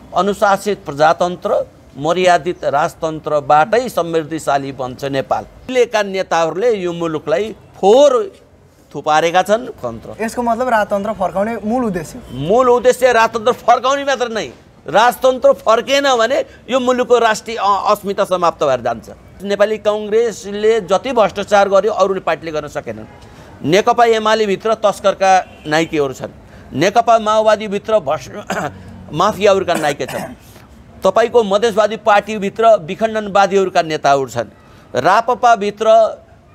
अनुशासित प्रजातन्त्र मर्यादित राजतन्त्रबाटै समृद्धिशाली बन्छ नेपाल। अहिलेका नेताहरूले यो मुलुकलाई फोहोर थुपारेका छन्। तन्त्र यसको मतलब राजतन्त्र फर्काउने मूल उद्देश्य राजतन्त्र फर्काउने मात्र नै, राजतन्त्र फर्केन भने यो मुलुकको राष्ट्रिय अस्मिता समाप्त भएर जान्छ। नेपाली कांग्रेसले जति भ्रष्टाचार गर्यो अरूले पार्टीले गर्न सकेनन्। नेकपा एमाले भित्र तस्करका नाइकेहरू छन्, नेकपा माओवादी भित्र माफियाहरूका नाइके छन्, तपाईको मधेसवादी पार्टीभित्र विखण्डनवादीहरूका नेताहरू छन्, रापपा भित्र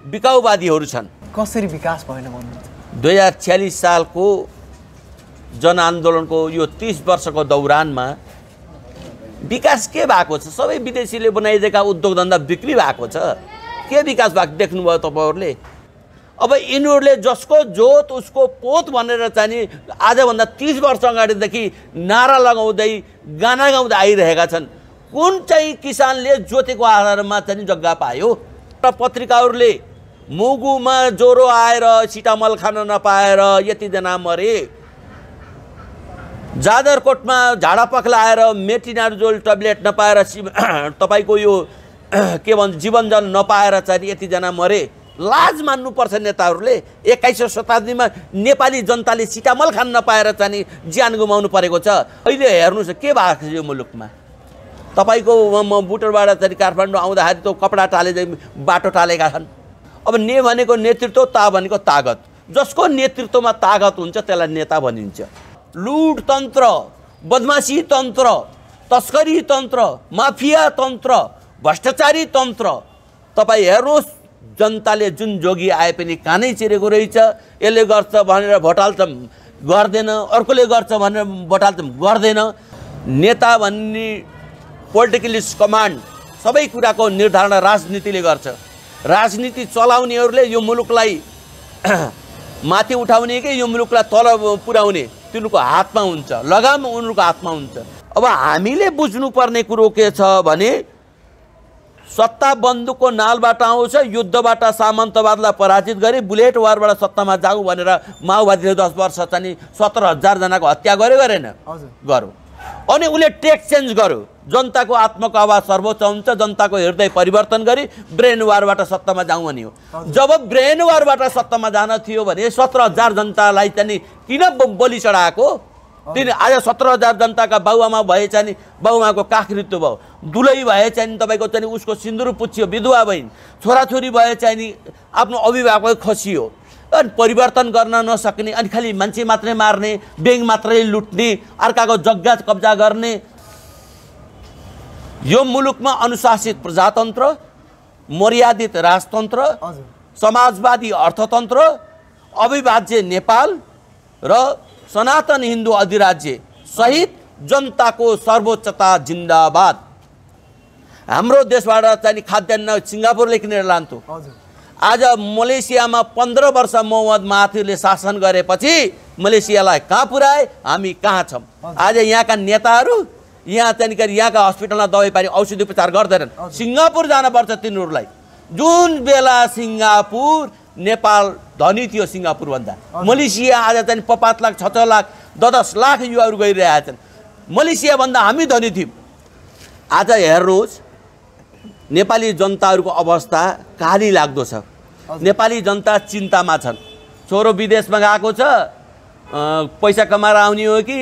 बिकाउवादीहरू छन्। कसरी विकास भएन भन्नुहुन्छ? 2046 सालको जनआन्दोलनको यो 30 वर्षको दौरानमा विकास के भएको छ? सबै विदेशीले बनाइदिएका उद्योग धन्दा बिक्री भएको छ। के विकास भएको देख्नुभयो तपाईहरूले? अब यिनीहरूले जसको जोत उसको पोत भनेर चाहिँ आजभन्दा 30 वर्ष अगाडिदेखि नारा लगाउँदै गाना गाउँदै आइरहेका छन्। कुन चाहिँ किसानले जोतेको आधारमा चाहिँ जग्गा पायो? र पत्रिकाहरूले मुगुमा ज्वरो आएर सिटामल खान नपाएर यतिजना मरे, जाजरकोटमा झाडा पख्ला आएर मेटिनाजोल ट्याब्लेट नपाएर तपाईँको यो के भन्छ जीवनजन नपाएर चाहिँ यतिजना मरे। लाज मान्नुपर्छ नेताहरूले। 21औं शताब्दीमा नेपाली जनताले सिटामल खान नपाएर चाहिँ ज्यान गुमाउनु परेको छ। अहिले हेर्नुहोस् के भएको छ यो मुलुकमा। तपाईँको म बुटरबाट चाहिँ काठमाडौँ आउँदाखेरि त कपडा टाले बाटो टालेका छन्। अब ने भनेको नेतृत्व, ता भनेको तागत। जसको नेतृत्वमा तागत हुन्छ त्यसलाई नेता भनिन्छ। लुट तन्त्र, बदमासी तन्त्र, तस्करी तन्त्र, माफिया तन्त्र, भ्रष्टाचारी तन्त्र, तपाईँ हेर्नुहोस् जनताले जुन जोगी आए पनि कानै चिरेको रहेछ। यसले गर्छ भनेर भोटाल्छ गर्दैन, अर्कोले गर्छ भनेर भोटाल्छ गर्दैन। नेता भन्ने पोलिटिकलिस्ट कमान्ड सबै कुराको निर्धारण राजनीतिले गर्छ। राजनीति चलाउनेहरूले यो मुलुकलाई माथि उठाउने कि यो मुलुकलाई तल पुर्याउने तिनीहरूको हातमा हुन्छ, लगाम उनीहरूको हातमा हुन्छ। अब हामीले बुझ्नुपर्ने कुरो के छ भने सत्ता बन्दुकको नालबाट आउँछ, युद्धबाट सामन्तवादलाई पराजित गरी बुलेट वारबाट सत्तामा जाऊ भनेर माओवादीले 10 वर्ष चाहिँ 17,000 जनाको हत्या गर्यो गरेन? गर्यो। अनि उसले टेक चेन्ज गर्यो। जनताको आत्माको आवाज सर्वोच्च हुन्छ, जनताको हृदय परिवर्तन गरी ब्रेन वारबाट सत्तामा जाउँ भन्यो। जब ब्रेन वारबाट सत्तामा जान थियो भने 17,000 जनतालाई चाहिँ किन बलि चढाएको? तिनी आज 17,000 जनताका बाउआमा भए चाहिँ बाउआमाको काखमृत्यु भयो, दुलै भए चाहिँ तपाईँको चाहिँ उसको सिन्दुर पुछियो, विधवा बहिनी, छोराछोरी भए चाहिँ आफ्नो अभिभावक खसियो। अनि परिवर्तन गर्न नसक्ने, अनि खालि मान्छे मात्रै मार्ने, ब्याङ्क मात्रै लुट्ने, अर्काको जग्गा कब्जा गर्ने। यो मुलुकमा अनुशासित प्रजातन्त्र, मर्यादित राजतन्त्र, समाजवादी अर्थतन्त्र, अविभाज्य नेपाल र सनातन हिन्दू अधिराज्य सहित जनताको सर्वोच्चता जिन्दाबाद। हाम्रो देशबाट चाहिँ खाद्यान्न सिङ्गापुरले किनेर लान्थ्यो। आज मलेसियामा 15 वर्ष मोहम्मद महाथिरले शासन गरेपछि मलेसियालाई कहाँ पुर्याए, हामी कहाँ छौँ? आज यहाँका नेताहरू यहाँ चाहिँ यहाँका हस्पिटलमा दबाई पानी औषधि उपचार गर्दैनन्, सिङ्गापुर जानुपर्छ तिनीहरूलाई। जुन बेला सिङ्गापुर नेपाल धनी थियो सिङ्गापुर भन्दा, मलेसिया आज चाहिँ 5 लाख 6 लाख 10 लाख युवाहरू गइरहेका छन्। मलेसिया भन्दा हामी धनी थियौँ। आज हेर्नुहोस् नेपाली जनताहरूको अवस्था काली लाग्दो छ। नेपाली जनता चिन्तामा छन्। छोरो विदेशमा गएको छ, पैसा कमाएर आउने हो कि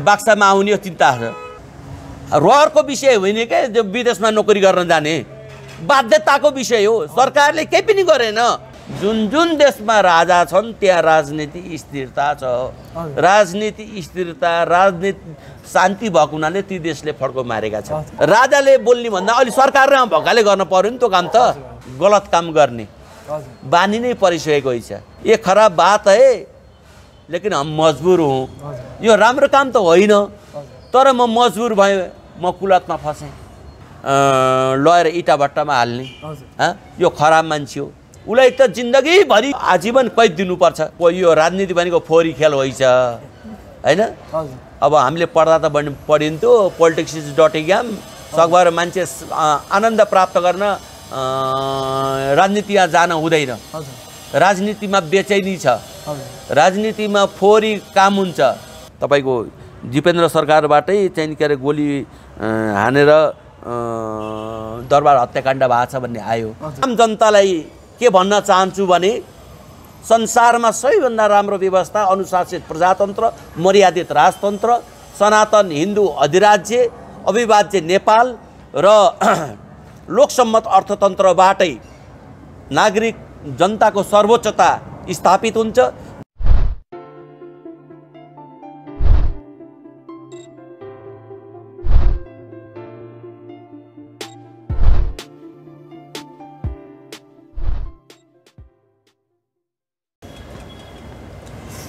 बाक्सामा आउने हो चिन्ता छ। रहरको विषय होइन के जो विदेशमा नोकरी गर्न जाने, बाध्यताको विषय हो। सरकारले केही पनि गरेन। जुन जुन देशमा राजा छन् त्यहाँ राजनीति स्थिरता छ। राजनीति स्थिरता, राजनीति शान्ति भएको हुनाले ती देशले फड्को मारेका छन्। राजाले बोल्ने भन्दा अलि सरकारले भकाले गर्न पर्यो नि। त्यो काम त गलत काम गर्ने बानी नै परिसकेको छ। ये खराब बात है, लेकिन हम मजबुर हूँ। यो राम्रो काम त होइन, तर म मजबुर भएँ, म कुलतमा फसेँ। लगेर इटा भट्टामा हाल्ने यो खराब मान्छे हो। उसलाई त जिन्दगीभरि आजीवन कैद दिनुपर्छ। यो राजनीति भनेको फोरी खेल होइन होइन। अब हामीले पढ्दा त पढिन्थ्यो politics.exam, सकभर मान्छे आनन्द प्राप्त गर्न राजनीतिमा जान हुँदैन। राजनीतिमा बेचैनी छ, राजनीतिमा फोरी काम हुन्छ। तपाईँको दिपेन्द्र सरकारबाटै चाहिँ के अरे गोली हानेर दरबार हत्याकाण्ड भएको छ भन्ने आयो। आम जनतालाई के भन्न चाहन्छु भने संसारमा सबैभन्दा राम्रो व्यवस्था अनुशासित प्रजातन्त्र, मर्यादित राजतन्त्र, सनातन हिन्दू अधिराज्य, अविभाज्य नेपाल र लोकसम्मत अर्थतन्त्रबाटै नागरिक जनताको सर्वोच्चता स्थापित हुन्छ।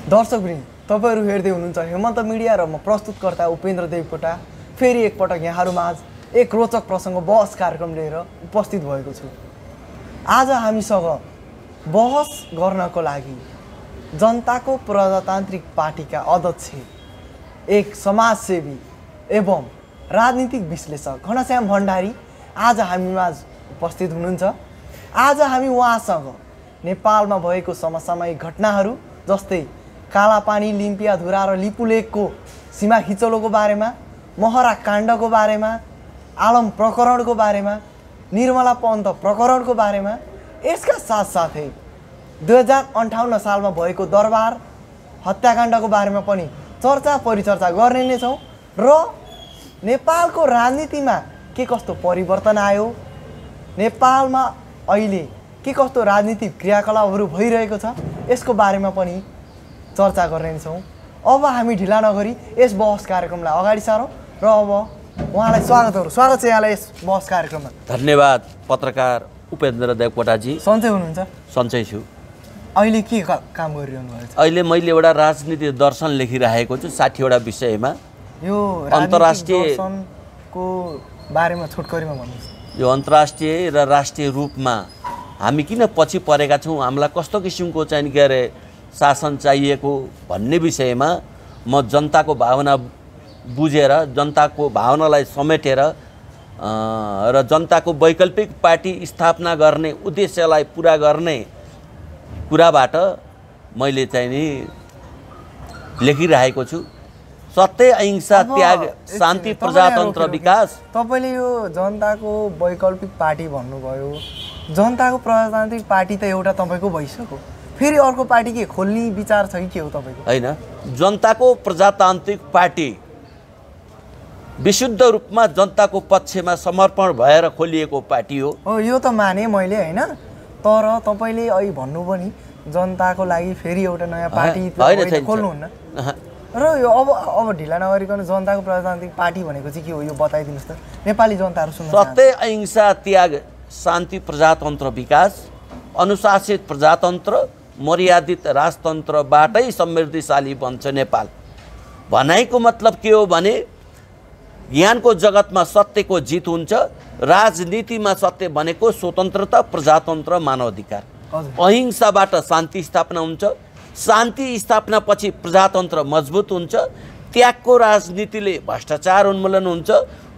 दर्शकवृन्द, तपाईहरू हेर्दै हुनुहुन्छ हेमन्त मिडिया र म प्रस्तुतकर्ता उपेन्द्र देवकोटा फेरि एकपटक यहाँहरूमाझ एक रोचक प्रसङ्ग बहस कार्यक्रम लिएर उपस्थित भएको छु। आज हामीसँग बहस गर्नको लागि जनताको प्रजातान्त्रिक पार्टीका अध्यक्ष, एक समाजसेवी एवं राजनीतिक विश्लेषक घनश्याम भण्डारी आज हामीमाझ उपस्थित हुनुहुन्छ। आज हामी उहाँसँग नेपालमा भएको समसामयिक घटनाहरू जस्तै कालापानी, लिम्पियाधुरा र लिपुलेकको सीमा खिचलोको बारेमा, महरा काण्डको बारेमा, आलम प्रकरणको बारेमा, निर्मला पन्त प्रकरणको बारेमा, यसका साथसाथै 2058 सालमा भएको दरबार हत्याकाण्डको बारेमा पनि चर्चा परिचर्चा गर्ने नै छौँ र नेपालको राजनीतिमा के कस्तो परिवर्तन आयो, नेपालमा अहिले के कस्तो राजनीतिक क्रियाकलापहरू भइरहेको छ, यसको बारेमा पनि चर्चा गर्ने नै छौँ। अब हामी ढिला नगरी यस बहस कार्यक्रमलाई अगाडि सारौँ र अब उहाँलाई स्वागत छ यहाँलाई यस बहस कार्यक्रममा। धन्यवाद पत्रकार उपेन्द्र देवकोटाजी। सन्चै हुनुहुन्छ? सन्चै छु। अहिले के काम गरिरहनु भएको छ? अहिले मैले एउटा राजनीतिक दर्शन लेखिरहेको छु 60वटा विषयमा। यो अन्तर्राष्ट्रिय दर्शनको बारेमा छोटकरीमा भन्नुहोस्। यो अन्तर्राष्ट्रिय र राष्ट्रिय रूपमा हामी किन पछि परेका छौँ, हामीलाई कस्तो किसिमको चाहिँ के अरे शासन चाहिएको भन्ने विषयमा म जनताको भावना बुझेर, जनताको भावनालाई समेटेर र जनताको वैकल्पिक पार्टी स्थापना गर्ने उद्देश्यलाई पुरा गर्ने कुराबाट मैले चाहिँ नि लेखिरहेको छु। सत्य, अहिंसा, त्याग, शान्ति, प्रजातन्त्र, विकास। तपाईँले यो जनताको वैकल्पिक पार्टी भन्नुभयो, जनताको प्रजातान्त्रिक पार्टी त एउटा तपाईँको भइसक्यो, फेरि अर्को पार्टी के खोल्ने विचार छ कि के हो तपाईँको? होइन, जनताको प्रजातान्त्रिक पार्टी विशुद्ध रूपमा जनताको पक्षमा समर्पण भएर खोलिएको पार्टी हो। यो त माने मैले, होइन, तर तपाईँले अहिले भन्नु पनि जनताको लागि फेरि एउटा नयाँ पार्टी खोल्नुहुन्न र यो अब ढिला नगरिकन जनताको प्रजातान्त्रिक पार्टी भनेको चाहिँ के हो यो बताइदिनुहोस् त, नेपाली जनताहरू सुन्नु। सत्य, अहिंसा, त्याग, शान्ति, प्रजातन्त्र, विकास, अनुशासित प्रजातन्त्र, मर्यादित राजतन्त्रबाटै समृद्धिशाली बन्छ नेपाल। भनाइको मतलब के हो भने ज्ञानको जगतमा सत्यको जित हुन्छ, राजनीतिमा सत्य भनेको स्वतन्त्रता, प्रजातन्त्र, मानवाधिकार। अहिंसाबाट शान्ति स्थापना हुन्छ, शान्ति स्थापनापछि प्रजातन्त्र मजबुत हुन्छ, त्यागको राजनीतिले भ्रष्टाचार उन्मूलन हुन्छ,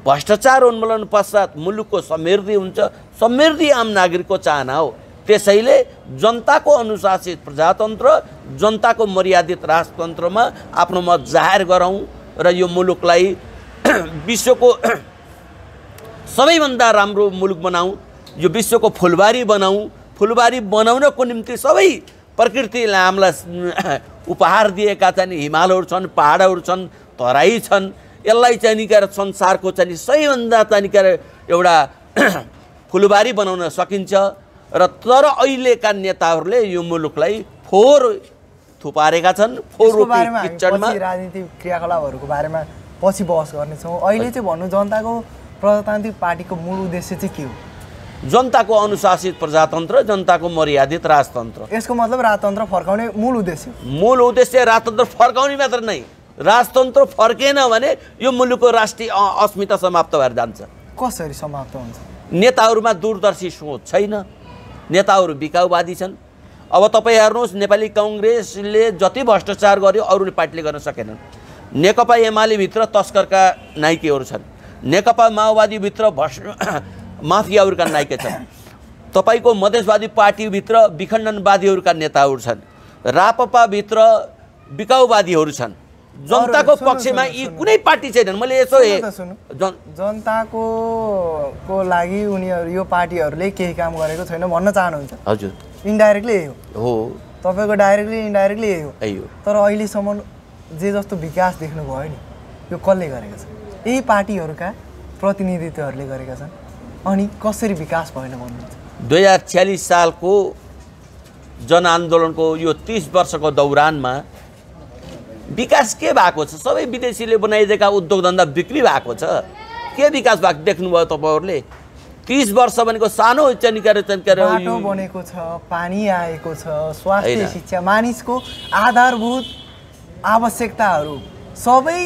भ्रष्टाचार उन्मूलन पश्चात मुलुकको समृद्धि हुन्छ, समृद्धि आम नागरिकको चाहना हो। त्यसैले जनताको अनुशासित प्रजातन्त्र, जनताको मर्यादित राजतन्त्रमा आफ्नो मत जाहेर गरौँ र यो मुलुकलाई विश्वको सबैभन्दा राम्रो मुलुक बनाऊँ, यो विश्वको फुलबारी बनाऊँ। फुलबारी बनाउनको निम्ति सबै प्रकृतिले हामीलाई उपहार दिएका चाहिँ हिमालहरू छन्, पहाडहरू छन्, तराई छन्, यसलाई चाहिँ निकाएर संसारको चाहिँ सबैभन्दा चाहिँ निकाएर एउटा फुलबारी बनाउन सकिन्छ र तर अहिलेका नेताहरूले यो मुलुकलाई फोहोर थुपारेका छन्। किचडमा राजनीतिक क्रियाकलापहरूको बारेमा पछि बहस गर्नेछौँ। अहिले चाहिँ भन्नु जनताको प्रजातान्त्रिक पार्टीको मूल उद्देश्य चाहिँ के हो? जनताको अनुशासित प्रजातन्त्र, जनताको मर्यादित राजतन्त्र। यसको मतलब राजतन्त्र फर्काउने मूल उद्देश्य राजतन्त्र फर्काउने मात्र नै, राजतन्त्र फर्केन भने यो मुलुकको राष्ट्रिय अस्मिता समाप्त भएर जान्छ। कसरी समाप्त हुन्छ? नेताहरूमा दूरदर्शी सोच छैन, नेताहरू बिकाउवादी छन्। अब तपाईँ हेर्नुहोस्, नेपाली काङ्ग्रेसले जति भ्रष्टाचार गर्यो अरूले पार्टीले गर्न सकेनन्। नेकपा एमालेभित्र तस्करका नाइकेहरू छन्, नेकपा माओवादीभित्र माफियाहरूका नायिका छन्, तपाईँको मधेसवादी पार्टीभित्र विखण्डनवादीहरूका नेताहरू छन्, राप्रपाभित्र बिकाउवादीहरू छन्। जनताको पक्षमा यी कुनै पार्टी छैनन्। मैले यसो जनताको लागि उनीहरू यो पार्टीहरूले केही काम गरेको छैन भन्न चाहनुहुन्छ? हजुर, इन्डाइरेक्टली यही हो। तपाईँको डाइरेक्टली इन्डाइरेक्टली यही हो। यही हो। तर अहिलेसम्म जे जस्तो विकास देख्नुभयो नि, यो कसले गरेको छ? यही पार्टीहरूका प्रतिनिधित्वहरूले गरेका छन्। अनि कसरी विकास भएन भन्नुहुन्छ? 2046 सालको जनआन्दोलनको यो 30 वर्षको दौरानमा विकास के भएको छ? सबै विदेशीले बनाइदिएका उद्योग धन्दा बिक्री भएको छ। के विकास भएको देख्नुभयो तपाईँहरूले? 30 वर्ष भनेको सानो बाटो बनेको छ, पानी आएको छ, स्वास्थ्य, शिक्षा, मानिसको आधारभूत आवश्यकताहरू सबै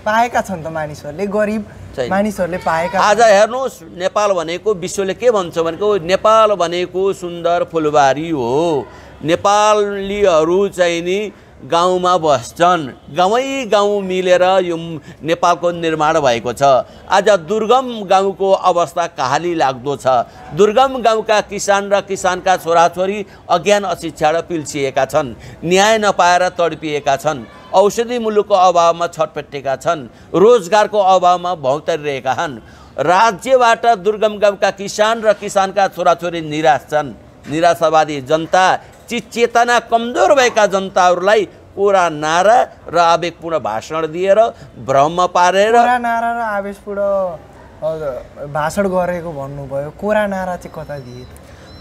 पाएका छन् त मानिसहरूले, गरिब मानिसहरूले पाएका। आज हेर्नुहोस्, नेपाल भनेको विश्वले के भन्छ भनेको नेपाल भनेको सुन्दर फुलबारी हो। नेपालीहरू चाहिँ नि गाउँमा बस्छन्, गाउँ मिलेर यो नेपालको निर्माण भएको छ। आज दुर्गम गाउँको अवस्था कहाली लाग्दो छ। दुर्गम गाउँका किसान र किसानका छोराछोरी अज्ञान अशिक्षा र पिल्सिएका छन्, न्याय नपाएर तडपिएका छन्, औषधि मूल्यको अभावमा छटपटेका छन्, रोजगारको अभावमा भौँतारिरहेका छन्। राज्यबाट दुर्गम गाउँका किसान र किसानका छोराछोरी निराश छन्। निराशावादी जनता, चेतना कमजोर भएका जनताहरूलाई कोरा नारा र आवेगपूर्ण भाषण दिएर भ्रम पारेर, कोरा नारा र आवेगपूर्ण भाषण गरेको भन्नुभयो। कोरा नारा चाहिँ कता दिए?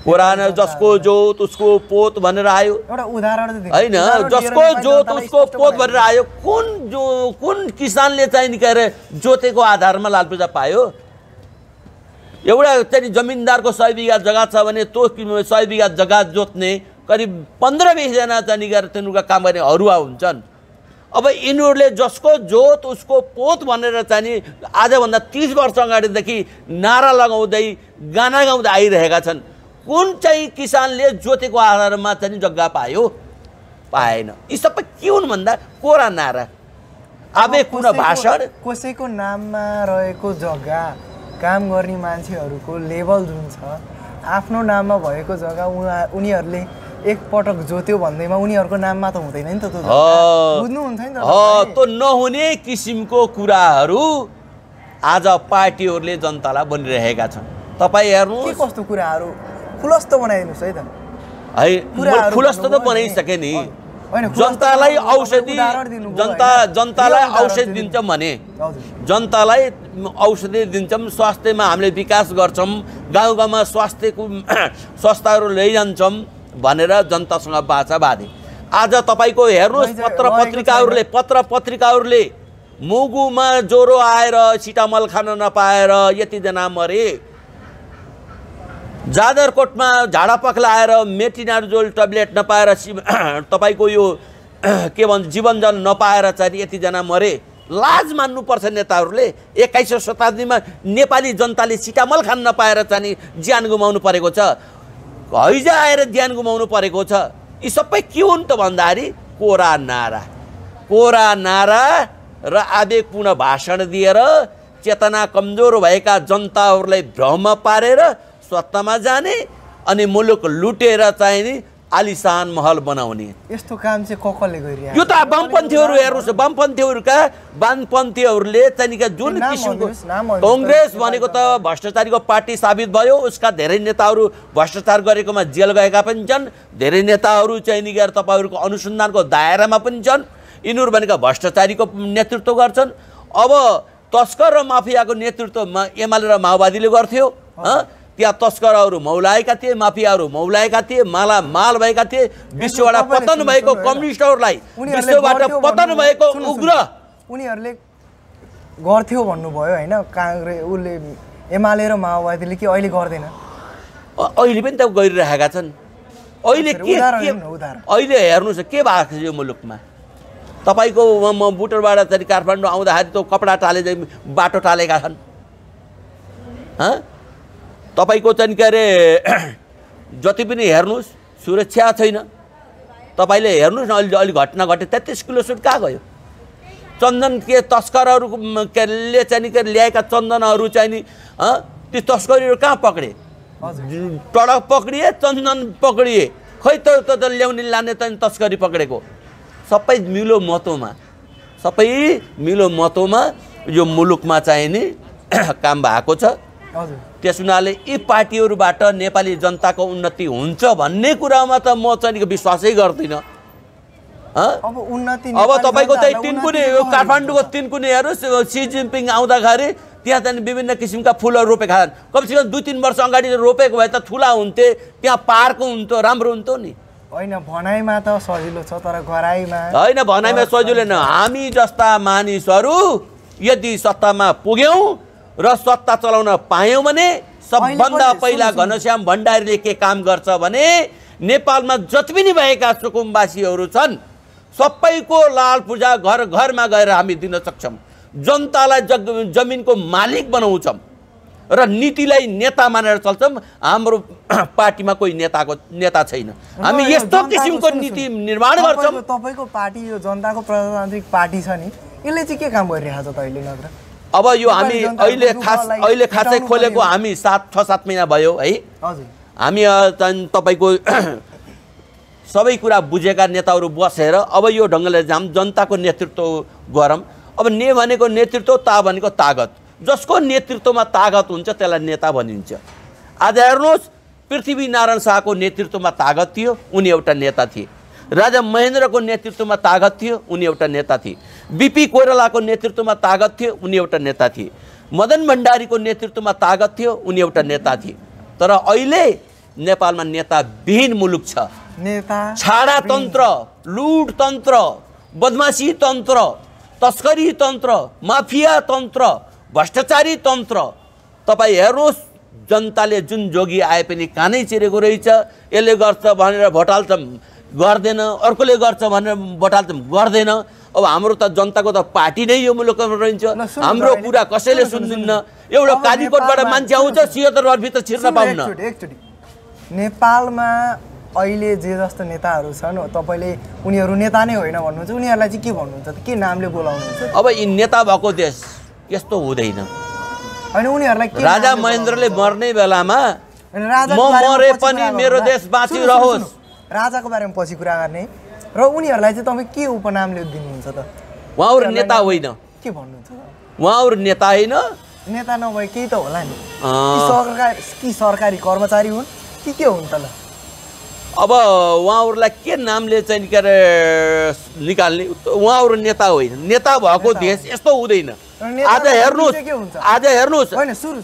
कोरा जसको जोत उसको पोत भनेर आयो। एउटा उदाहरण होइन, जसको जोत उसको पोत भनेर आयो। कुन किसानले चाहिँ निकालेर जोतेको आधारमा लाल पूजा पायो? एउटा चाहिँ जमिनदारको 100 बिघा जग्गा छ भने त्यो 100 बिघा जग्गा जोत्ने करिब 15-20 जना चाहिँ गरेर तिनीहरूका काम गर्ने हरुवा हुन्छन्। अब यिनीहरूले जसको जोत उसको पोत भनेर चाहिँ आजभन्दा 30 वर्ष अगाडिदेखि नारा लगाउँदै गाना गाउँदै आइरहेका छन्। कुन चाहिँ किसानले जोतेको आधारमा चाहिँ जग्गा पायो? पाएन। यी सबै के हुन् भन्दा कोरा नारा, आवेगपूर्ण भाषण। कसैको नाममा रहेको जग्गा, काम गर्ने मान्छेहरूको लेभल जुन छ, आफ्नो नाममा भएको जग्गा उनीहरूले एकपटक जोत्यो भन्दैमा उनीहरूको नाममा त हुँदैन नि त। बुझ्नुहुन्छ नि त? त्यो नहुने किसिमको कुराहरू आज पार्टीहरूले जनतालाई बनिरहेका छन्। तपाईँ हेर्नु के कस्तो कुराहरू खुलस्त बनाइदिनुहोस् है त। है, खुलस्त त बनाइसके नि। जनतालाई औषधि, जनतालाई औषधि दिन्छौँ भने, जनतालाई औषधि दिन्छौँ, स्वास्थ्यमा हामीले विकास गर्छौँ, गाउँ गाउँमा स्वास्थ्यहरू लैजान्छौँ भनेर जनतासँग बाचा बाँधे। आज तपाईँको हेर्नुहोस्, पत्र पत्रिकाहरूले मुगुमा ज्वरो आएर सिटामल खान नपाएर यतिजना मरे, जाजरकोटमा झाडा पख्ला आएर मेटिनाजोल ट्याब्लेट नपाएर तपाईँको यो के भन्छ जीवनजन नपाएर चाहिँ यतिजना मरे। लाज मान्नुपर्छ नेताहरूले। 21औं शताब्दीमा नेपाली जनताले सिटामल खान नपाएर चाहिँ ज्यान गुमाउनु परेको छ, हैजा आएर ज्यान गुमाउनु परेको छ। यी सबै के हुन् त भन्दाखेरि कोरा नारा र आवेगपूर्ण भाषण दिएर चेतना कमजोर भएका जनताहरूलाई भ्रम पारेर सत्तामा जाने अनि मुलुक लुटेर चाहिँ नि आलिसान महल बनाउने। यस्तो काम चाहिँ कसले गरिरहेको? यो त वामपन्थीहरू हेर्नुहोस्, वामपन्थीहरूले चाहिँ जुन किसिमको कांग्रेस भनेको त भ्रष्टाचारीको पार्टी साबित भयो। उसका धेरै नेताहरू भ्रष्टाचार गरेकोमा जेल गएका पनि छन्। धेरै नेताहरू चाहिँ नि गएर तपाईँहरूको अनुसन्धानको दायरामा पनि छन्। यिनीहरू भनेको भ्रष्टाचारीको नेतृत्व गर्छन्। अब तस्कर र माफियाको नेतृत्व एमाले र माओवादीले गर्थ्यो। त्यहाँ तस्करहरू मौलाएका थिए, माफियाहरू मौलाएका थिए, माल भएका थिए। विश्वबाट पतन भएको कम्युनिस्टहरूलाई, विश्वबाट पतन भएको उग्र उनीहरूले गर्थ्यो भन्नुभयो होइन? कांग्रेस उसले एमाले र माओवादीले कि अहिले गर्दैन? अहिले पनि त गरिरहेका छन्। अहिले हेर्नुहोस् के भएको छ यो मुलुकमा। तपाईँको म बुटरबाट चाहिँ काठमाडौँ आउँदाखेरि त कपडा टाले बाटो टालेका छन्। तपाईको चाहिँ के अरे जति पनि हेर्नुहोस् सुरक्षा छैन। तपाईँले हेर्नुहोस् न अलि घटना घटे 33 किलो सुट कहाँ गयो? चन्दन के तस्करहरूले चाहिँ के ल्याएका चन्दनहरू चाहिँ नि ती तस्करीहरू कहाँ पक्रिए? टडक पक्रिए, चन्दन पक्रिए। खै त ल्याउने लाने त तस्करी पक्रेको सबै मिलो मतोमा सबै मिलो मतोमा यो मुलुकमा चाहिँ नि काम भएको छ। हजुर त्यस हुनाले यी पार्टीहरूबाट नेपाली जनताको उन्नति हुन्छ भन्ने कुरामा त म चाहिँ विश्वासै गर्दिनँ। अब उन्नति अब तपाईँको चाहिँ तिनकुने काठमाडौँको तिनकुने हेर्नुहोस्, सी जिनपिङ आउँदाखेरि त्यहाँ चाहिँ विभिन्न किसिमका फुलहरू रोपेका छन्। कमसेकम 2-3 वर्ष अगाडि रोपेको भए त ठुला हुन्थे, त्यहाँ पार्क हुन्थ्यो, राम्रो हुन्थ्यो नि। होइन भनाइमा त सजिलो छ तर गराइमा होइन, भनाइमा सजिलो न। हामी जस्ता मानिसहरू यदि सत्तामा पुग्यौँ र सत्ता चलाउन पायौँ भने सबभन्दा पहिला घनश्याम भण्डारीले के काम गर्छ भने नेपालमा जति पनि भएका सुकुम्बासीहरू छन् सबैको लाल पूजा घर घरमा गएर हामी दिन सक्छौँ। जनतालाई जमिनको मालिक बनाउँछौँ र नीतिलाई नेता मानेर चल्छौँ। हाम्रो पार्टीमा कोही नेता छैन। हामी यस्तो किसिमको नीति निर्माण गर्छौँ। तपाईँको पार्टी यो जनताको प्रजातान्त्रिक पार्टी छ नि, यसले चाहिँ के काम गरिरहेको छ त अहिले नत्र? अब यो हामी अहिले खासै खोलेको हामी 6-7 महिना भयो है। हजुर हामी तपाईँको सबै कुरा बुझेका नेताहरू बसेर अब यो ढङ्गले जनताको नेतृत्व गरौँ। अब भनेको नेतृत्व, ता भनेको तागत। जसको नेतृत्वमा तागत हुन्छ त्यसलाई नेता भनिन्छ। आज हेर्नुहोस्, पृथ्वीनारायण शाहको नेतृत्वमा तागत थियो, उनी एउटा नेता थिए। राजा महेन्द्रको नेतृत्वमा तागत थियो, उनी एउटा नेता थिए। बीपी कोइरालाको नेतृत्वमा तागत थियो, उनी एउटा नेता थिए। मदन भण्डारीको नेतृत्वमा तागत थियो, उनी एउटा नेता थिए। तर अहिले नेपालमा नेताविहीन मुलुक छ। नेता छाडा तन्त्र, लुट तन्त्र, बदमासी तन्त्र, तस्करी तन्त्र, माफिया तन्त्र, भ्रष्टाचारी तन्त्र। तपाईँ हेर्नुहोस्, जनताले जुन जोगी आए पनि कानै चिरेको रहेछ। यसले गर्छ भनेर भोट हाल्छ, गर्दैन। अर्कोले गर्छ भनेर भोट हाल्छ, गर्दैन। अब हाम्रो त जनताको त पार्टी नै यो मुलुकमा रहन्छ। हाम्रो कुरा कसैले सुन्दिन्न। एउटा कालीकोटबाट मान्छे आउँछ, 76 वर्षभित्र छिर्न पाउन्न। नेपालमा अहिले जे जस्तो नेताहरू छन्, तपाईँले उनीहरू नेता नै होइन भन्नुहुन्छ, उनीहरूलाई चाहिँ के भन्नुहुन्छ त? के नामले बोलाउनुहुन्छ? अब यी नेता भएको देश यस्तो हुँदैन। होइन उनीहरूलाई राजा महेन्द्रले मर्ने बेलामा म मरे पनि मेरो देश बाँचिरहोस्, राजाको बारेमा पछि कुरा गर्ने, र उनीहरूलाई चाहिँ तपाईँ के उपनामले दिनुहुन्छ त? उहाँहरू नेता होइन। के भन्नुहुन्छ? उहाँहरू नेता होइन। नेता नभए केही त होला नि। कि सरकारी कर्मचारी हुन् कि के हुन् त? ल अब उहाँहरूलाई के नामले चाहिँ के अरे निकाल्ने? उहाँहरू नेता होइन। नेता भएको देश यस्तो हुँदैन। आज हेर्नुहोस् होइन, सुरु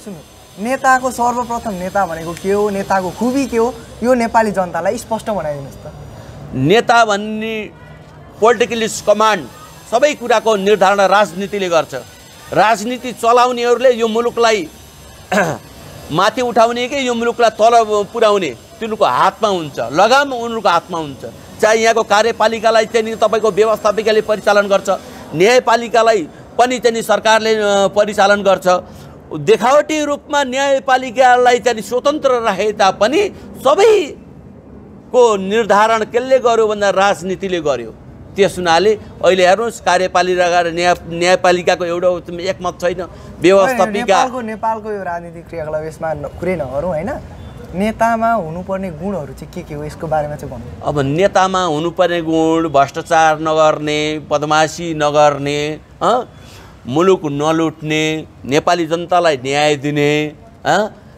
नेताको सर्वप्रथम नेता भनेको के हो, नेताको खुबी के हो, यो नेपाली जनतालाई स्पष्ट बनाइदिनुहोस् त। नेता भन्ने पोलिटिकलिस्ट कमान्ड सबै कुराको निर्धारण राजनीतिले गर्छ। राजनीति चलाउनेहरूले यो मुलुकलाई माथि उठाउने कि यो मुलुकलाई तल पुर्याउने तिनीहरूको हातमा हुन्छ, लगाम उनीहरूको हातमा हुन्छ। चाहे यहाँको कार्यपालिकालाई चाहिँ तपाईँको व्यवस्थापिकाले परिचालन गर्छ, न्यायपालिकालाई पनि चाहिँ सरकारले परिचालन गर्छ। देखावटी रूपमा न्यायपालिकालाई चाहिँ स्वतन्त्र राखे तापनि सबैको निर्धारण कसले गर्यो भन्दा राजनीतिले गर्यो। त्यस हुनाले अहिले हेर्नुहोस्, कार्यपालिका र न्यायपालिकाको एउटा एकमत छैन। व्यवस्थापिका नेपालको यो राजनीतिक क्रियाकलाप यसमा कुरै नगरौँ होइन। नेतामा हुनुपर्ने गुणहरू चाहिँ के हो यसको बारेमा चाहिँ भन्नु। अब नेतामा हुनुपर्ने गुण भ्रष्टाचार नगर्ने, बदमासी नगर्ने, मुलुक नलुट्ने, नेपाली जनतालाई न्याय दिने,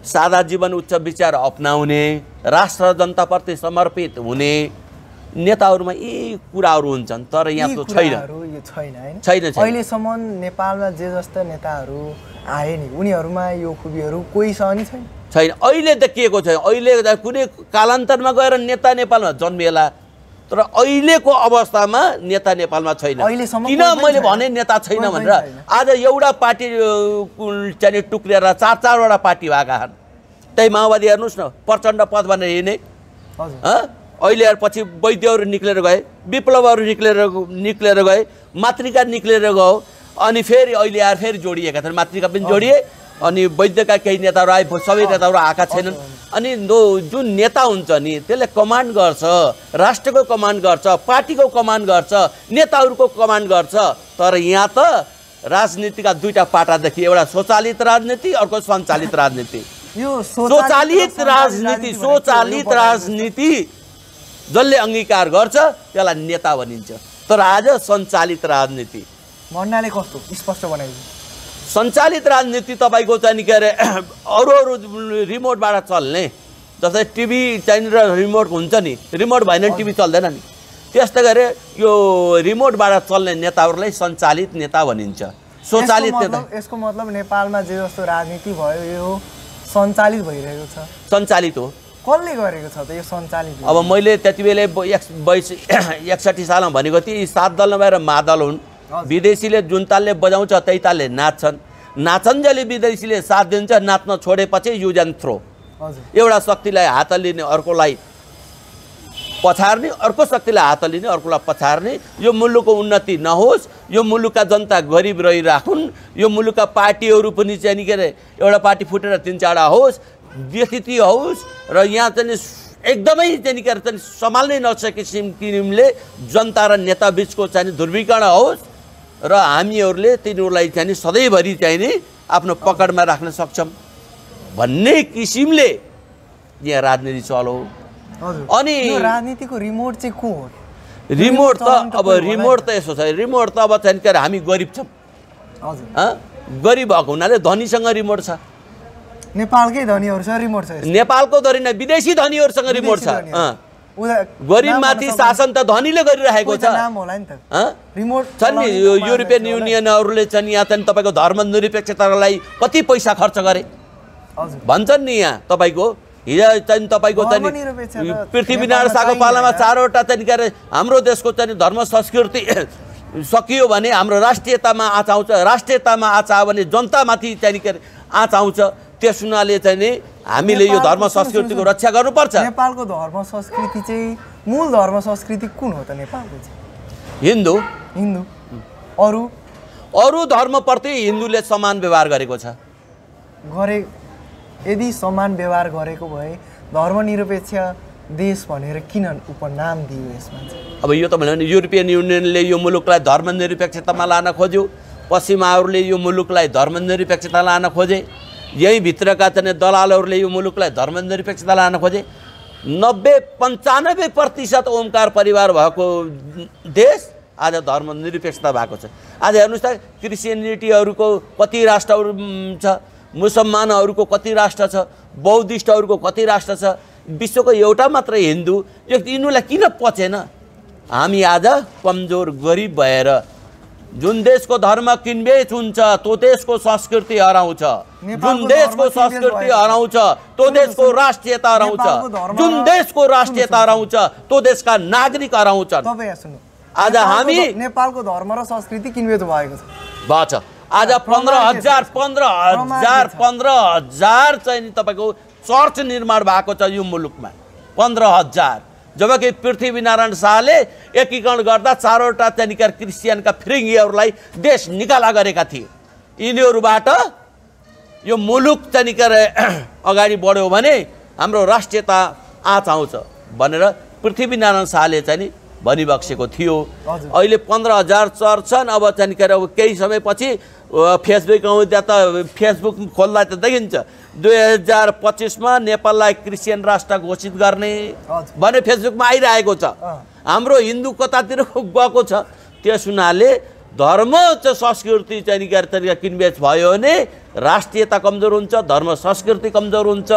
सादा जीवन उच्च विचार अपनाउने, राष्ट्र जनताप्रति समर्पित हुने नेताहरूमा यी कुराहरू हुन्छन्। तर यहाँ त छैन। अहिलेसम्म नेपालमा जे जस्ता नेताहरू आए नि उनीहरूमा यो खुबीहरू कोही छ नि छैन? अहिले देखिएको छैन। अहिले कुनै कालान्तरमा गएर नेता नेपालमा जन्मिएला, तर अहिलेको अवस्थामा नेता नेपालमा छैन। किन मैले भने नेता छैन भनेर? आज एउटा पार्टी चाहिँ टुक्रिएर 4-4वटा पार्टी भएका छन्। त्यही माओवादी हेर्नुहोस् न, प्रचण्ड पद भनेर हिँड्ने, अहिले पछि वैद्यहरू निक्लेर गए, विप्लवहरू निक्लेर गए, मातृका निक्लेर गयो, अनि फेरि अहिले आएर फेरि जोडिएका छन्। मातृका पनि जोडिए, अनि वैद्यका केही नेताहरू आए, सबै नेताहरू आएका छैनन्। अनि जुन नेता हुन्छ नि त्यसले कमान्ड गर्छ, राष्ट्रको कमान्ड गर्छ, पार्टीको कमान्ड गर्छ, नेताहरूको कमान्ड गर्छ। तर यहाँ त राजनीतिका दुईटा पाटादेखि, एउटा स्वचालित राजनीति, अर्को सञ्चालित राजनीति। यो स्वचालित राजनीति जसले अङ्गीकार गर्छ त्यसलाई नेता भनिन्छ। तर आज सञ्चालित राजनीति, भन्नाले कस्तो स्पष्ट बनाइदिनु। सञ्चालित राजनीति तपाईँको चाहिँ नि के अरे अरू रिमोटबाट चल्ने, जस्तै टिभी चाहिँ र रिमोट हुन्छ नि, रिमोट भएन भने टिभी चल्दैन नि, त्यस्तै गरे यो रिमोटबाट चल्ने नेताहरूलाई सञ्चालित नेता भनिन्छ। स्वचालित नेता। यसको मतलब नेपालमा जे जस्तो राजनीति भयो यो सञ्चालित भइरहेको छ। सञ्चालित हो। कसले गरेको छ त यो सञ्चालित? अब मैले त्यति बेला 61 सालमा भनेको थिएँ, यी 7 दल नभएर महादल हुन्। विदेशीले जुन तालले बजाउँछ त्यही तालले नाच्छन्, नाचन्जेली विदेशीले साथ दिन्छ, नाच्न छोडेपछि युज एन्ड थ्रो। एउटा शक्तिलाई हात लिने, अर्कोलाई पछार्ने, अर्को शक्तिलाई हात लिने, अर्कोलाई पछार्ने। यो मुलुकको उन्नति नहोस्, यो मुलुकका जनता गरिब रहिराखुन्, यो मुलुकका पार्टीहरू पनि चाहिँ नि के अरे एउटा पार्टी फुटेर 3-4 होस्, व्यथिति होस् र यहाँ चाहिँ एकदमै चाहिँ के अरे चाहिँ सम्हाल्नै नसके किसिमले जनता र नेता बिचको चाहिँ ध्रुवीकरण होस् र हामीहरूले तिनीहरूलाई चाहिँ सधैँभरि चाहिँ नि आफ्नो पकडमा राख्न सक्छौँ भन्ने किसिमले यहाँ राजनीति चलो। अनि यो राजनीतिको रिमोट चाहिँ को हो? रिमोट त अब रिमोट त यसो छ, रिमोट त अब चाहिँ के अरे हामी गरिब छौँ। हजुर। गरिब भएको हुनाले धनीसँग रिमोट छ। नेपालकै धनीहरूसँग रिमोट छ? नेपालको धनी न, विदेशी धनीहरूसँग रिमोट छ। गरिबमाथि शासन त धनीले गरिरहेको छ। नाम होला नि त। रिमोट छ नि, युरोपियन युनियनहरूले चाहिँ यहाँ चाहिँ तपाईँको धर्मनिरपेक्षतालाई कति पैसा खर्च गरे भन्छन् नि। यहाँ तपाईँको हिजो चाहिँ तपाईँको चाहिँ पृथ्वीनारायण शाहको पालामा 4वटा चाहिँ के अरे हाम्रो देशको चाहिँ धर्म संस्कृति सकियो भने हाम्रो राष्ट्रियतामा आँच आउँछ, राष्ट्रियतामा आँच आयो भने जनतामाथि चाहिँ के अरे आँच आउँछ। त्यस हुनाले चाहिँ नि हामीले यो धर्म संस्कृतिको रक्षा गर्नुपर्छ। नेपालको धर्म संस्कृति चाहिँ मूल धर्म संस्कृति कुन हो त नेपालको चाहिँ? हिन्दू। हिन्दू। अरू धर्मप्रति हिन्दूले समान व्यवहार गरेको छ। गरे यदि समान व्यवहार गरेको भए धर्मनिरपेक्ष देश भनेर किन उपनाम दियो यसमा चाहिँ? अब यो त भन्यो भने युरोपियन युनियनले यो मुलुकलाई धर्मनिरपेक्षतामा लान खोज्यो, पश्चिमाहरूले यो मुलुकलाई धर्मनिरपेक्षता लान खोजे, यही भित्रका चाहिँ दलालहरूले यो मुलुकलाई धर्मनिरपेक्षता लान खोजे। 90-95% ओमकार परिवार भएको देश आज धर्मनिरपेक्षता भएको छ। आज हेर्नुहोस् त क्रिस्चियनिटीहरूको कति राष्ट्रहरू छ, मुसलमानहरूको कति राष्ट्र छ, बौद्धिस्टहरूको कति राष्ट्र छ, विश्वको एउटा मात्र हिन्दू। यो यिनीहरूलाई किन पचेन? हामी आज कमजोर गरिब भएर जुन देशको धर्म किनबेच हुन्छ त्यो देशको संस्कृति हराउँछ, जुन देशको संस्कृति हराउँछ त्यो देशको राष्ट्रियता हराउँछ, जुन देशको राष्ट्रियता हराउँछ त्यो देशका नागरिक हराउँछन्। आज हामी नेपालको धर्म र संस्कृति किनबेच भएको छ। आज 15,000 चाहिँ नि तपाईँको चर्च निर्माण भएको छ यो मुलुकमा। 15,000, जबकि पृथ्वीनारायण शाहले एकीकरण गर्दा 4वटा चाहिँ क्रिस्चियनका फिरिङ्गीहरूलाई देश निकाला गरेका थिए। यिनीहरूबाट यो मुलुक चाहिँ अगाडि बढ्यो भने हाम्रो राष्ट्रियता आँच आउँछ भनेर पृथ्वीनारायण शाहले चाहिँ नि भनिबक्सेको थियो। अहिले 15,000 चर्च छन्। अब चाहिँ केही समयपछि फेसबुक खोल्दा त देखिन्छ 2025मा नेपाललाई क्रिस्चियन राष्ट्र घोषित गर्ने भने फेसबुकमा आइरहेको छ। हाम्रो हिन्दू कतातिर गएको छ। त्यस हुनाले धर्म चाहिँ संस्कृति चाहिँ किनबेच भयो भने राष्ट्रियता कमजोर हुन्छ, धर्म संस्कृति कमजोर हुन्छ,